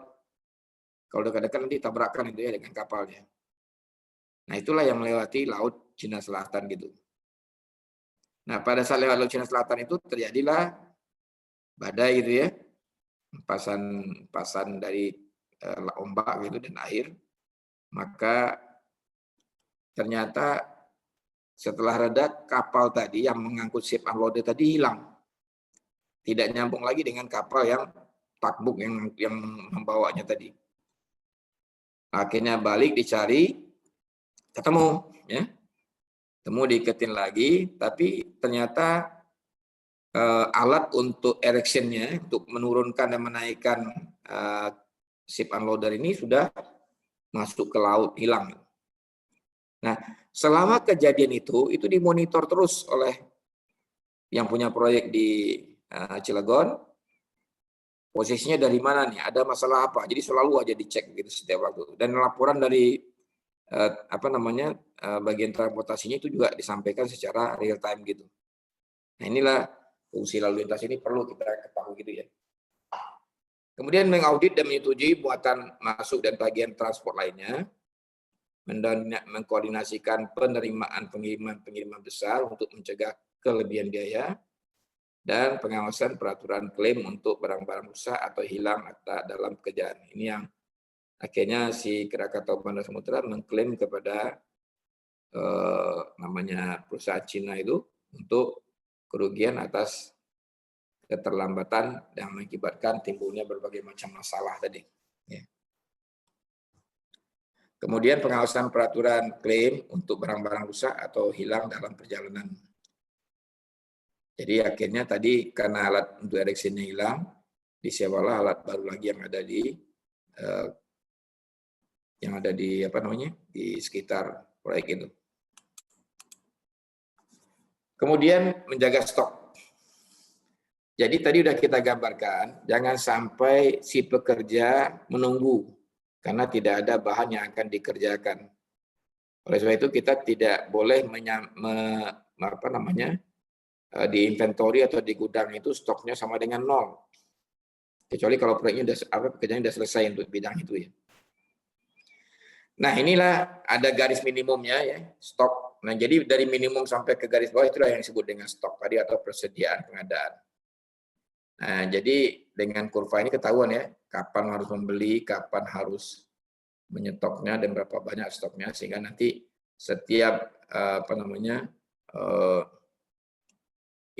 Kalau dekat-dekat nanti tabrakan itu ya dengan kapalnya. Nah itulah yang melewati laut Cina Selatan gitu. Nah pada saat lewat laut Cina Selatan itu terjadilah badai gitu ya, pasan dari ombak gitu dan air. Maka ternyata setelah reda, kapal tadi yang mengangkut ship unloader tadi hilang. Tidak nyambung lagi dengan kapal yang takbuk yang membawanya tadi. Akhirnya balik dicari, ketemu, ya. Temu diiketin lagi, tapi ternyata alat untuk erection-nya, untuk menurunkan dan menaikkan ship unloader ini sudah masuk ke laut, hilang. Nah, selama kejadian itu dimonitor terus oleh yang punya proyek di Cilegon, posisinya dari mana nih, ada masalah apa, jadi selalu aja dicek gitu setiap waktu. Dan laporan dari bagian transportasinya itu juga disampaikan secara real time gitu. Nah inilah fungsi lalu lintas ini perlu kita ketahui gitu ya. Kemudian mengaudit dan menyetujui muatan masuk dan bagian transport lainnya, mengkoordinasikan penerimaan pengiriman besar untuk mencegah kelebihan biaya, dan pengawasan peraturan klaim untuk barang-barang rusak atau hilang dalam pekerjaan. Ini yang akhirnya si Krakatau Bandar Samudra mengklaim kepada perusahaan Cina itu untuk kerugian atas keterlambatan yang mengakibatkan timbulnya berbagai macam masalah tadi. Ya. Kemudian pengawasan peraturan klaim untuk barang-barang rusak atau hilang dalam perjalanan. Jadi akhirnya tadi karena alat untuk ereksinya hilang, disewalah alat baru lagi yang ada di di sekitar proyek itu. Kemudian menjaga stok. Jadi tadi udah kita gambarkan, jangan sampai si pekerja menunggu karena tidak ada bahan yang akan dikerjakan. Oleh sebab itu kita tidak boleh di inventory atau di gudang itu stoknya sama dengan 0. Kecuali kalau proyeknya pekerjaannya sudah selesai untuk bidang itu ya. Nah, inilah ada garis minimumnya ya, stok. Nah, jadi dari minimum sampai ke garis bawah itulah yang disebut dengan stok tadi atau persediaan pengadaan. Nah, jadi dengan kurva ini ketahuan ya, kapan harus membeli, kapan harus menyetoknya dan berapa banyak stoknya, sehingga nanti setiap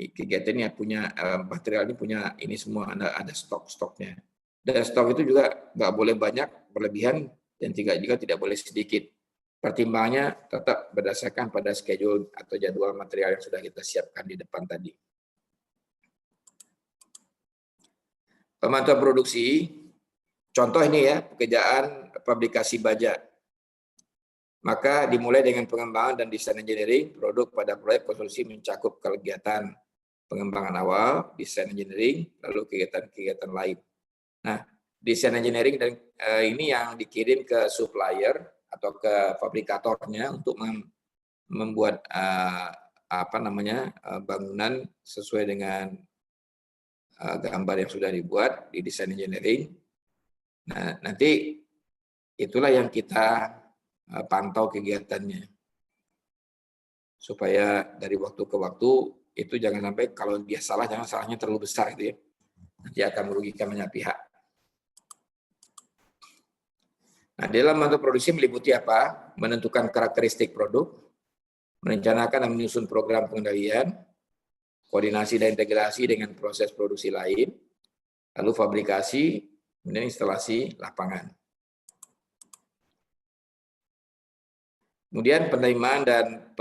kegiatan ini punya material ini punya ini semua ada stoknya. Dan stok itu juga nggak boleh banyak berlebihan dan juga tidak boleh sedikit. Pertimbangannya tetap berdasarkan pada schedule atau jadwal material yang sudah kita siapkan di depan tadi. Pemantauan produksi, contoh ini ya, pekerjaan fabrikasi baja. Maka dimulai dengan pengembangan dan desain engineering produk pada proyek konstruksi mencakup kegiatan pengembangan awal, desain engineering, lalu kegiatan-kegiatan lain. Nah, desain engineering dan ini yang dikirim ke supplier atau ke fabrikatornya untuk membuat bangunan sesuai dengan gambar yang sudah dibuat di desain engineering. Nah, nanti itulah yang kita pantau kegiatannya. Supaya dari waktu ke waktu itu jangan sampai kalau dia salah, jangan salahnya terlalu besar gitu ya. Nanti akan merugikan banyak pihak. Nah, dalam mantau produksi meliputi apa? Menentukan karakteristik produk, merencanakan dan menyusun program pengendalian, koordinasi dan integrasi dengan proses produksi lain, lalu fabrikasi, kemudian instalasi lapangan. Kemudian penerimaan dan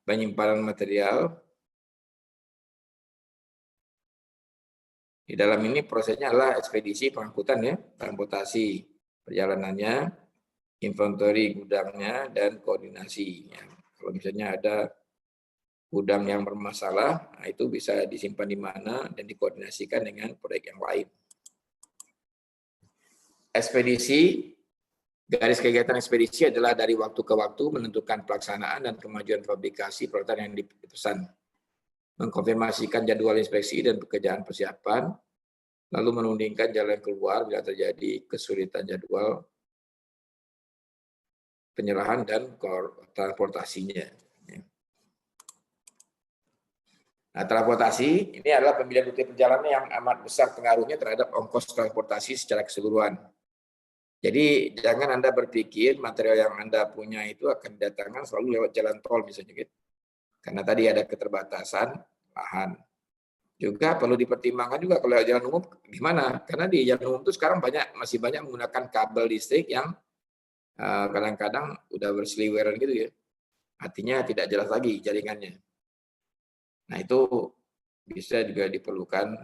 penyimpanan material. Di dalam ini prosesnya adalah ekspedisi, pengangkutan ya, transportasi, perjalanannya, inventory gudangnya, dan koordinasi. Kalau misalnya ada gudang yang bermasalah, nah itu bisa disimpan di mana dan dikoordinasikan dengan proyek yang lain. Ekspedisi, garis kegiatan ekspedisi adalah dari waktu ke waktu menentukan pelaksanaan dan kemajuan fabrikasi peralatan yang dipesan, mengkonfirmasikan jadwal inspeksi dan pekerjaan persiapan, lalu menundingkan jalan keluar bila terjadi kesulitan jadwal penyerahan dan transportasinya. Nah, transportasi ini adalah pemilihan rute perjalanan yang amat besar pengaruhnya terhadap ongkos transportasi secara keseluruhan. Jadi jangan Anda berpikir material yang Anda punya itu akan didatangkan selalu lewat jalan tol misalnya gitu. Karena tadi ada keterbatasan lahan. Juga perlu dipertimbangkan juga kalau jalan umum gimana? Karena di jalan umum itu sekarang masih banyak menggunakan kabel listrik yang kadang-kadang udah berseliweran gitu ya. Artinya tidak jelas lagi jaringannya. Nah, itu bisa juga diperlukan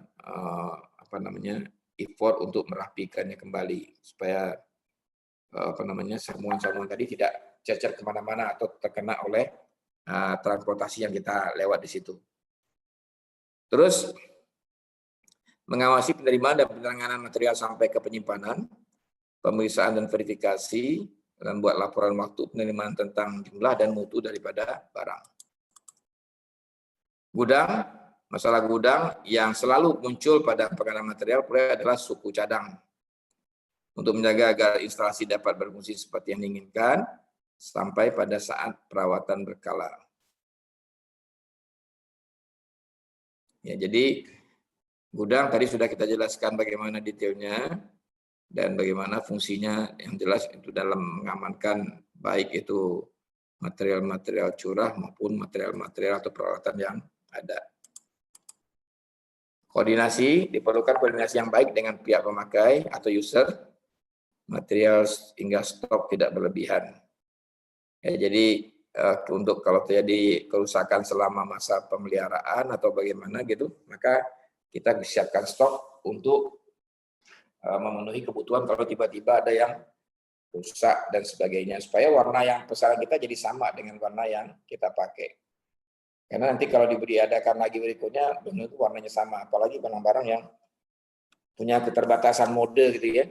effort untuk merapikannya kembali supaya sambungan-sambungan tadi tidak cecer kemana-mana atau terkena oleh transportasi yang kita lewat di situ. Terus mengawasi penerimaan dan penanganan material sampai ke penyimpanan, pemeriksaan dan verifikasi, dan buat laporan waktu penerimaan tentang jumlah dan mutu daripada barang. Gudang, masalah gudang yang selalu muncul pada pengadaan material proyek adalah suku cadang. Untuk menjaga agar instalasi dapat berfungsi seperti yang diinginkan sampai pada saat perawatan berkala. Ya, jadi gudang tadi sudah kita jelaskan bagaimana detailnya dan bagaimana fungsinya yang jelas itu dalam mengamankan baik itu material-material curah maupun material-material atau peralatan yang ada. Koordinasi, diperlukan koordinasi yang baik dengan pihak pemakai atau user, material hingga stok tidak berlebihan. Ya, jadi untuk kalau terjadi kerusakan selama masa pemeliharaan atau bagaimana gitu, maka kita siapkan stok untuk memenuhi kebutuhan kalau tiba-tiba ada yang rusak dan sebagainya, supaya warna yang pesanan kita jadi sama dengan warna yang kita pakai. Karena nanti kalau diadakan lagi berikutnya, belum tentu warnanya sama, apalagi barang-barang yang punya keterbatasan mode gitu ya.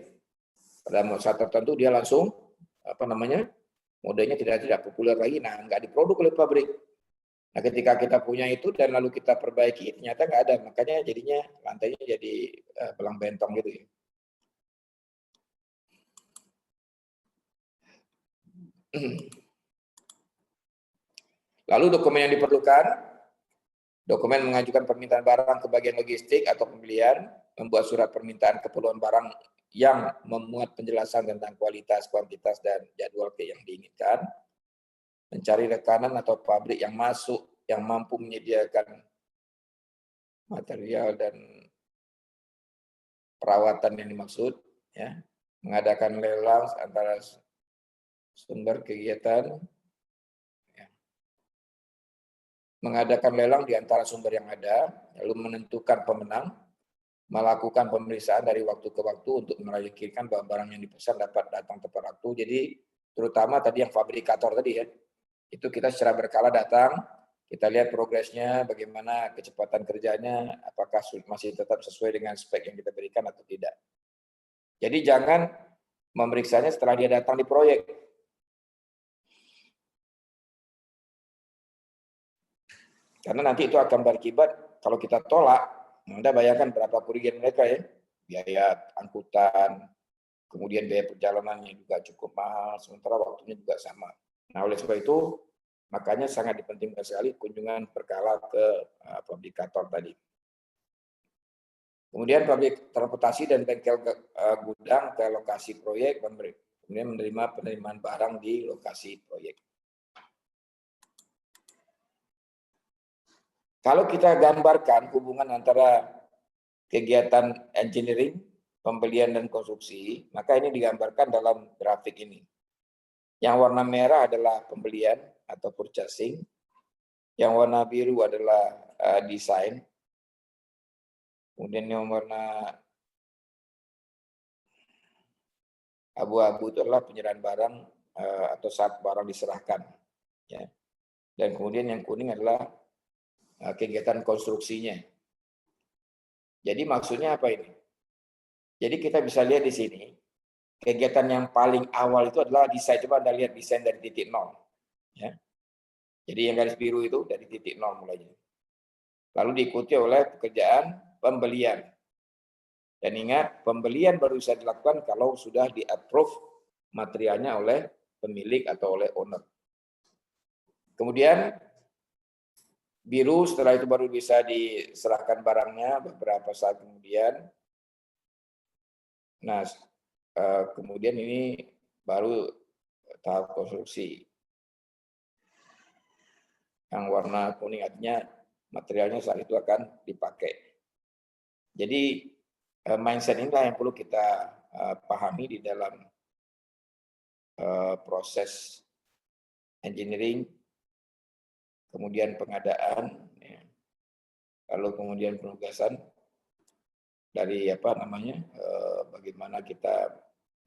Pada saat tertentu dia langsung modenya tidak populer lagi, nah nggak diproduk oleh pabrik. Nah ketika kita punya itu dan lalu kita perbaiki, ternyata nggak ada, makanya jadinya lantainya jadi belang bentong gitu ya. Lalu dokumen yang diperlukan, dokumen mengajukan permintaan barang ke bagian logistik atau pembelian, membuat surat permintaan keperluan barang yang memuat penjelasan tentang kualitas, kuantitas, dan jadwal yang diinginkan, mencari rekanan atau pabrik yang mampu menyediakan material dan perawatan yang dimaksud, ya, mengadakan lelang antara sumber kegiatan, ya, mengadakan lelang di antara sumber yang ada, lalu menentukan pemenang, melakukan pemeriksaan dari waktu ke waktu untuk memastikan bahwa barang yang dipesan dapat datang tepat waktu. Jadi terutama tadi yang fabrikator tadi ya, itu kita secara berkala datang, kita lihat progresnya, bagaimana kecepatan kerjanya, apakah masih tetap sesuai dengan spek yang kita berikan atau tidak. Jadi jangan memeriksanya setelah dia datang di proyek. Karena nanti itu akan berakibat, kalau kita tolak, Anda bayangkan berapa kerugian mereka ya, biaya angkutan, kemudian biaya perjalanannya juga cukup mahal, sementara waktunya juga sama. Nah oleh sebab itu, makanya sangat dipentingkan sekali kunjungan berkala ke fabrikator tadi. Kemudian pabrik transportasi dan bengkel gudang ke lokasi proyek, kemudian menerima penerimaan barang di lokasi proyek. Kalau kita gambarkan hubungan antara kegiatan engineering, pembelian dan konstruksi, maka ini digambarkan dalam grafik ini. Yang warna merah adalah pembelian atau purchasing, yang warna biru adalah desain, kemudian yang warna abu-abu itu adalah penyerahan barang atau saat barang diserahkan. Ya. Dan kemudian yang kuning adalah kegiatan konstruksinya. Jadi maksudnya apa ini? Jadi kita bisa lihat di sini, kegiatan yang paling awal itu adalah desain. Coba Anda lihat desain dari titik nol. Ya. Jadi yang garis biru itu dari titik nol mulainya. Lalu diikuti oleh pekerjaan pembelian. Dan ingat, pembelian baru bisa dilakukan kalau sudah di-approve materialnya oleh pemilik atau oleh owner. Kemudian biru setelah itu baru bisa diserahkan barangnya beberapa saat kemudian. Nah, kemudian ini baru tahap konstruksi. Yang warna kuning artinya materialnya saat itu akan dipakai. Jadi mindset inilah yang perlu kita pahami di dalam proses engineering, kemudian pengadaan, ya, lalu kemudian penugasan dari bagaimana kita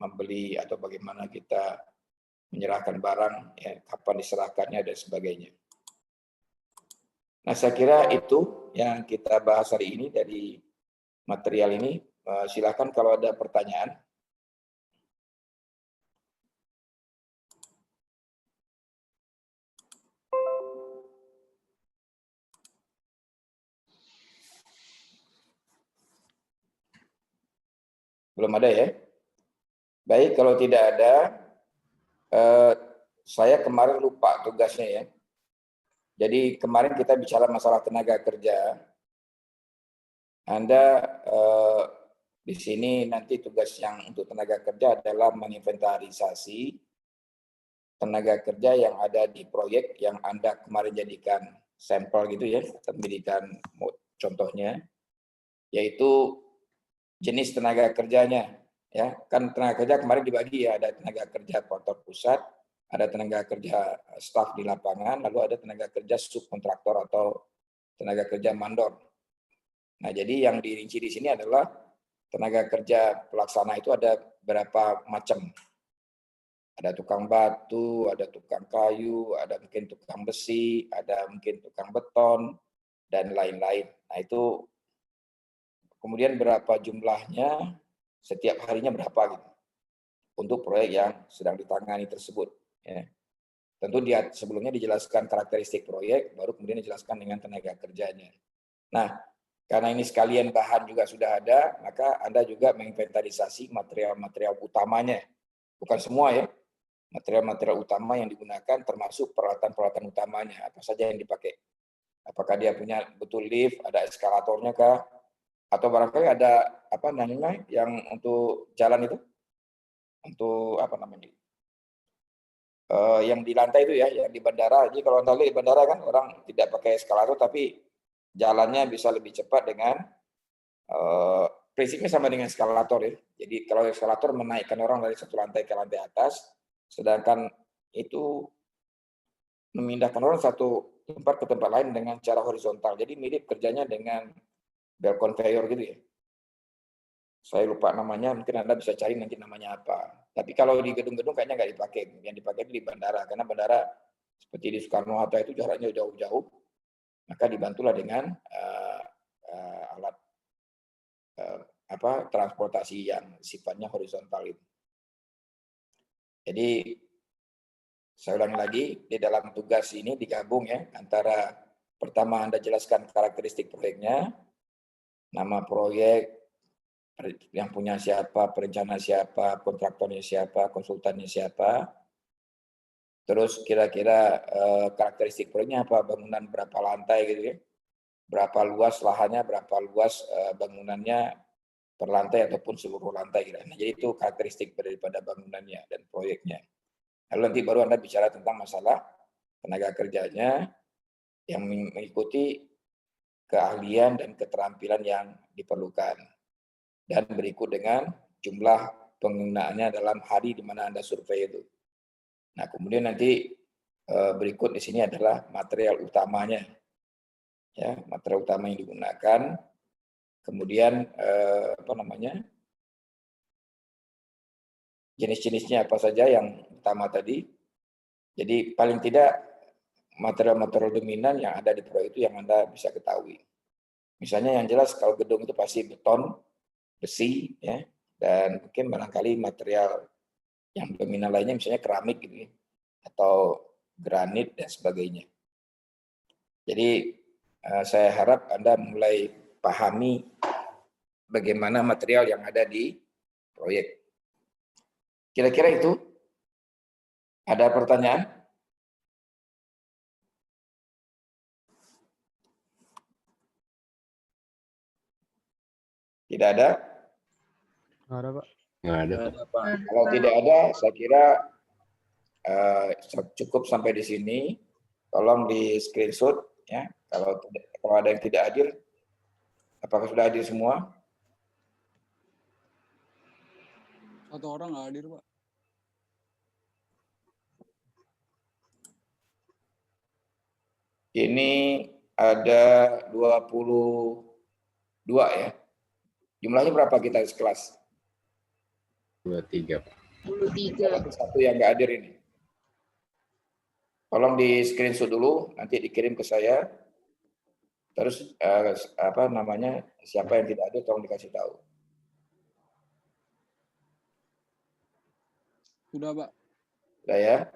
membeli atau bagaimana kita menyerahkan barang, ya, kapan diserahkannya dan sebagainya. Nah, saya kira itu yang kita bahas hari ini dari material ini. Silakan kalau ada pertanyaan. Belum ada ya? Baik, kalau tidak ada, saya kemarin lupa tugasnya ya. Jadi kemarin kita bicara masalah tenaga kerja. Anda di sini nanti tugas yang untuk tenaga kerja adalah menginventarisasi tenaga kerja yang ada di proyek yang Anda kemarin jadikan sampel gitu ya, jadikan contohnya, yaitu jenis tenaga kerjanya. Ya, kan tenaga kerja kemarin dibagi ya, ada tenaga kerja kantor pusat, ada tenaga kerja staf di lapangan, lalu ada tenaga kerja subkontraktor atau tenaga kerja mandor. Nah, jadi yang dirinci di sini adalah tenaga kerja pelaksana itu ada berapa macam. Ada tukang batu, ada tukang kayu, ada mungkin tukang besi, ada mungkin tukang beton, dan lain-lain. Nah, itu kemudian berapa jumlahnya, setiap harinya berapa gitu, untuk proyek yang sedang ditangani tersebut. Ya. Tentu dia sebelumnya dijelaskan karakteristik proyek, baru kemudian dijelaskan dengan tenaga kerjanya. Nah, karena ini sekalian bahan juga sudah ada, maka Anda juga menginventarisasi material-material utamanya. Bukan semua ya, material-material utama yang digunakan termasuk peralatan-peralatan utamanya, apa saja yang dipakai. Apakah dia punya betul lift, ada eskalatornya kah? Atau barangkali ada apa namanya yang untuk jalan itu? Untuk apa namanya? Yang di lantai itu ya, yang di bandara. Jadi kalau Anda lihat di bandara kan orang tidak pakai eskalator, tapi jalannya bisa lebih cepat dengan prinsipnya sama dengan eskalator ya. Jadi kalau eskalator menaikkan orang dari satu lantai ke lantai atas, sedangkan itu memindahkan orang satu tempat ke tempat lain dengan cara horizontal. Jadi mirip kerjanya dengan belt conveyor gitu ya. Saya lupa namanya, mungkin Anda bisa cari nanti namanya apa. Tapi kalau di gedung-gedung kayaknya nggak dipakai. Yang dipakai di bandara, karena bandara seperti di Soekarno-Hatta itu jaraknya jauh-jauh. Maka dibantulah dengan alat transportasi yang sifatnya horizontal itu. Jadi saya ulangi lagi, di dalam tugas ini digabung ya, antara pertama Anda jelaskan karakteristik proyeknya, nama proyek, yang punya siapa, perencana siapa, kontraktornya siapa, konsultannya siapa, terus kira-kira karakteristik proyeknya apa, bangunan berapa lantai gitu ya, berapa luas lahannya, berapa luas bangunannya per lantai ataupun seluruh lantai gitu. Nah, jadi itu karakteristik daripada bangunannya dan proyeknya. Lalu nanti baru Anda bicara tentang masalah tenaga kerjanya yang mengikuti keahlian dan keterampilan yang diperlukan. Dan berikut dengan jumlah penggunaannya dalam hari di mana Anda survei itu. Nah, kemudian nanti berikut di sini adalah material utamanya. Ya, material utama yang digunakan. Kemudian jenis-jenisnya apa saja yang utama tadi. Jadi paling tidak material-material dominan yang ada di proyek itu yang Anda bisa ketahui. Misalnya yang jelas kalau gedung itu pasti beton, besi, ya, dan mungkin barangkali material yang dominan lainnya misalnya keramik gitu ya, atau granit dan sebagainya. Jadi saya harap Anda mulai pahami bagaimana material yang ada di proyek. Kira-kira itu. Ada pertanyaan? Tidak ada? Nggak ada, Pak. Nggak ada. Kalau tidak ada, saya kira cukup sampai di sini. Tolong di screenshot ya. Kalau ada yang tidak hadir, apakah sudah hadir semua? Satu orang nggak hadir, Pak. Ini ada 22 ya. Jumlahnya berapa kita sekelas? 23, Pak. 23. Satu yang nggak hadir ini. Tolong di screenshot dulu, nanti dikirim ke saya. Terus siapa yang tidak hadir tolong dikasih tahu. Sudah, Pak. Sudah ya.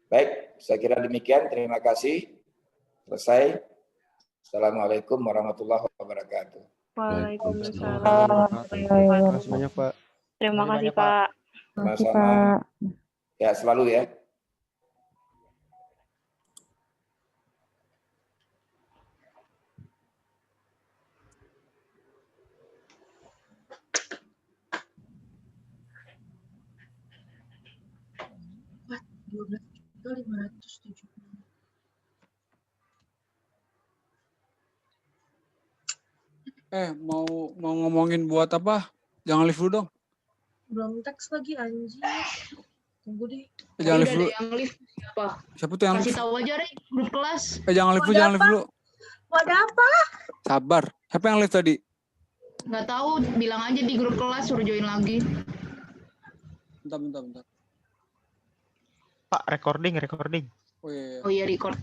Baik, saya kira demikian. Terima kasih. Selesai. Assalamualaikum warahmatullahi wabarakatuh. Waalaikumsalam. Terima kasih banyak, Pak. Terima kasih, Pak. Sama-sama. Ya, selalu ya. Pak, 12.570. Mau ngomongin buat apa? Jangan live dulu dong. Belum teks lagi anjing. Tunggu deh. Jangan live dulu. Yang live siapa? Siapa tuh yang Kasih live? tahu aja deh grup kelas. Jangan live dulu, jangan live dulu. Mau ada apa? Sabar. Siapa yang live tadi? Nggak tahu, bilang aja di grup kelas suruh join lagi. Bentar. Pak, recording. Oh iya. Oh iya, record.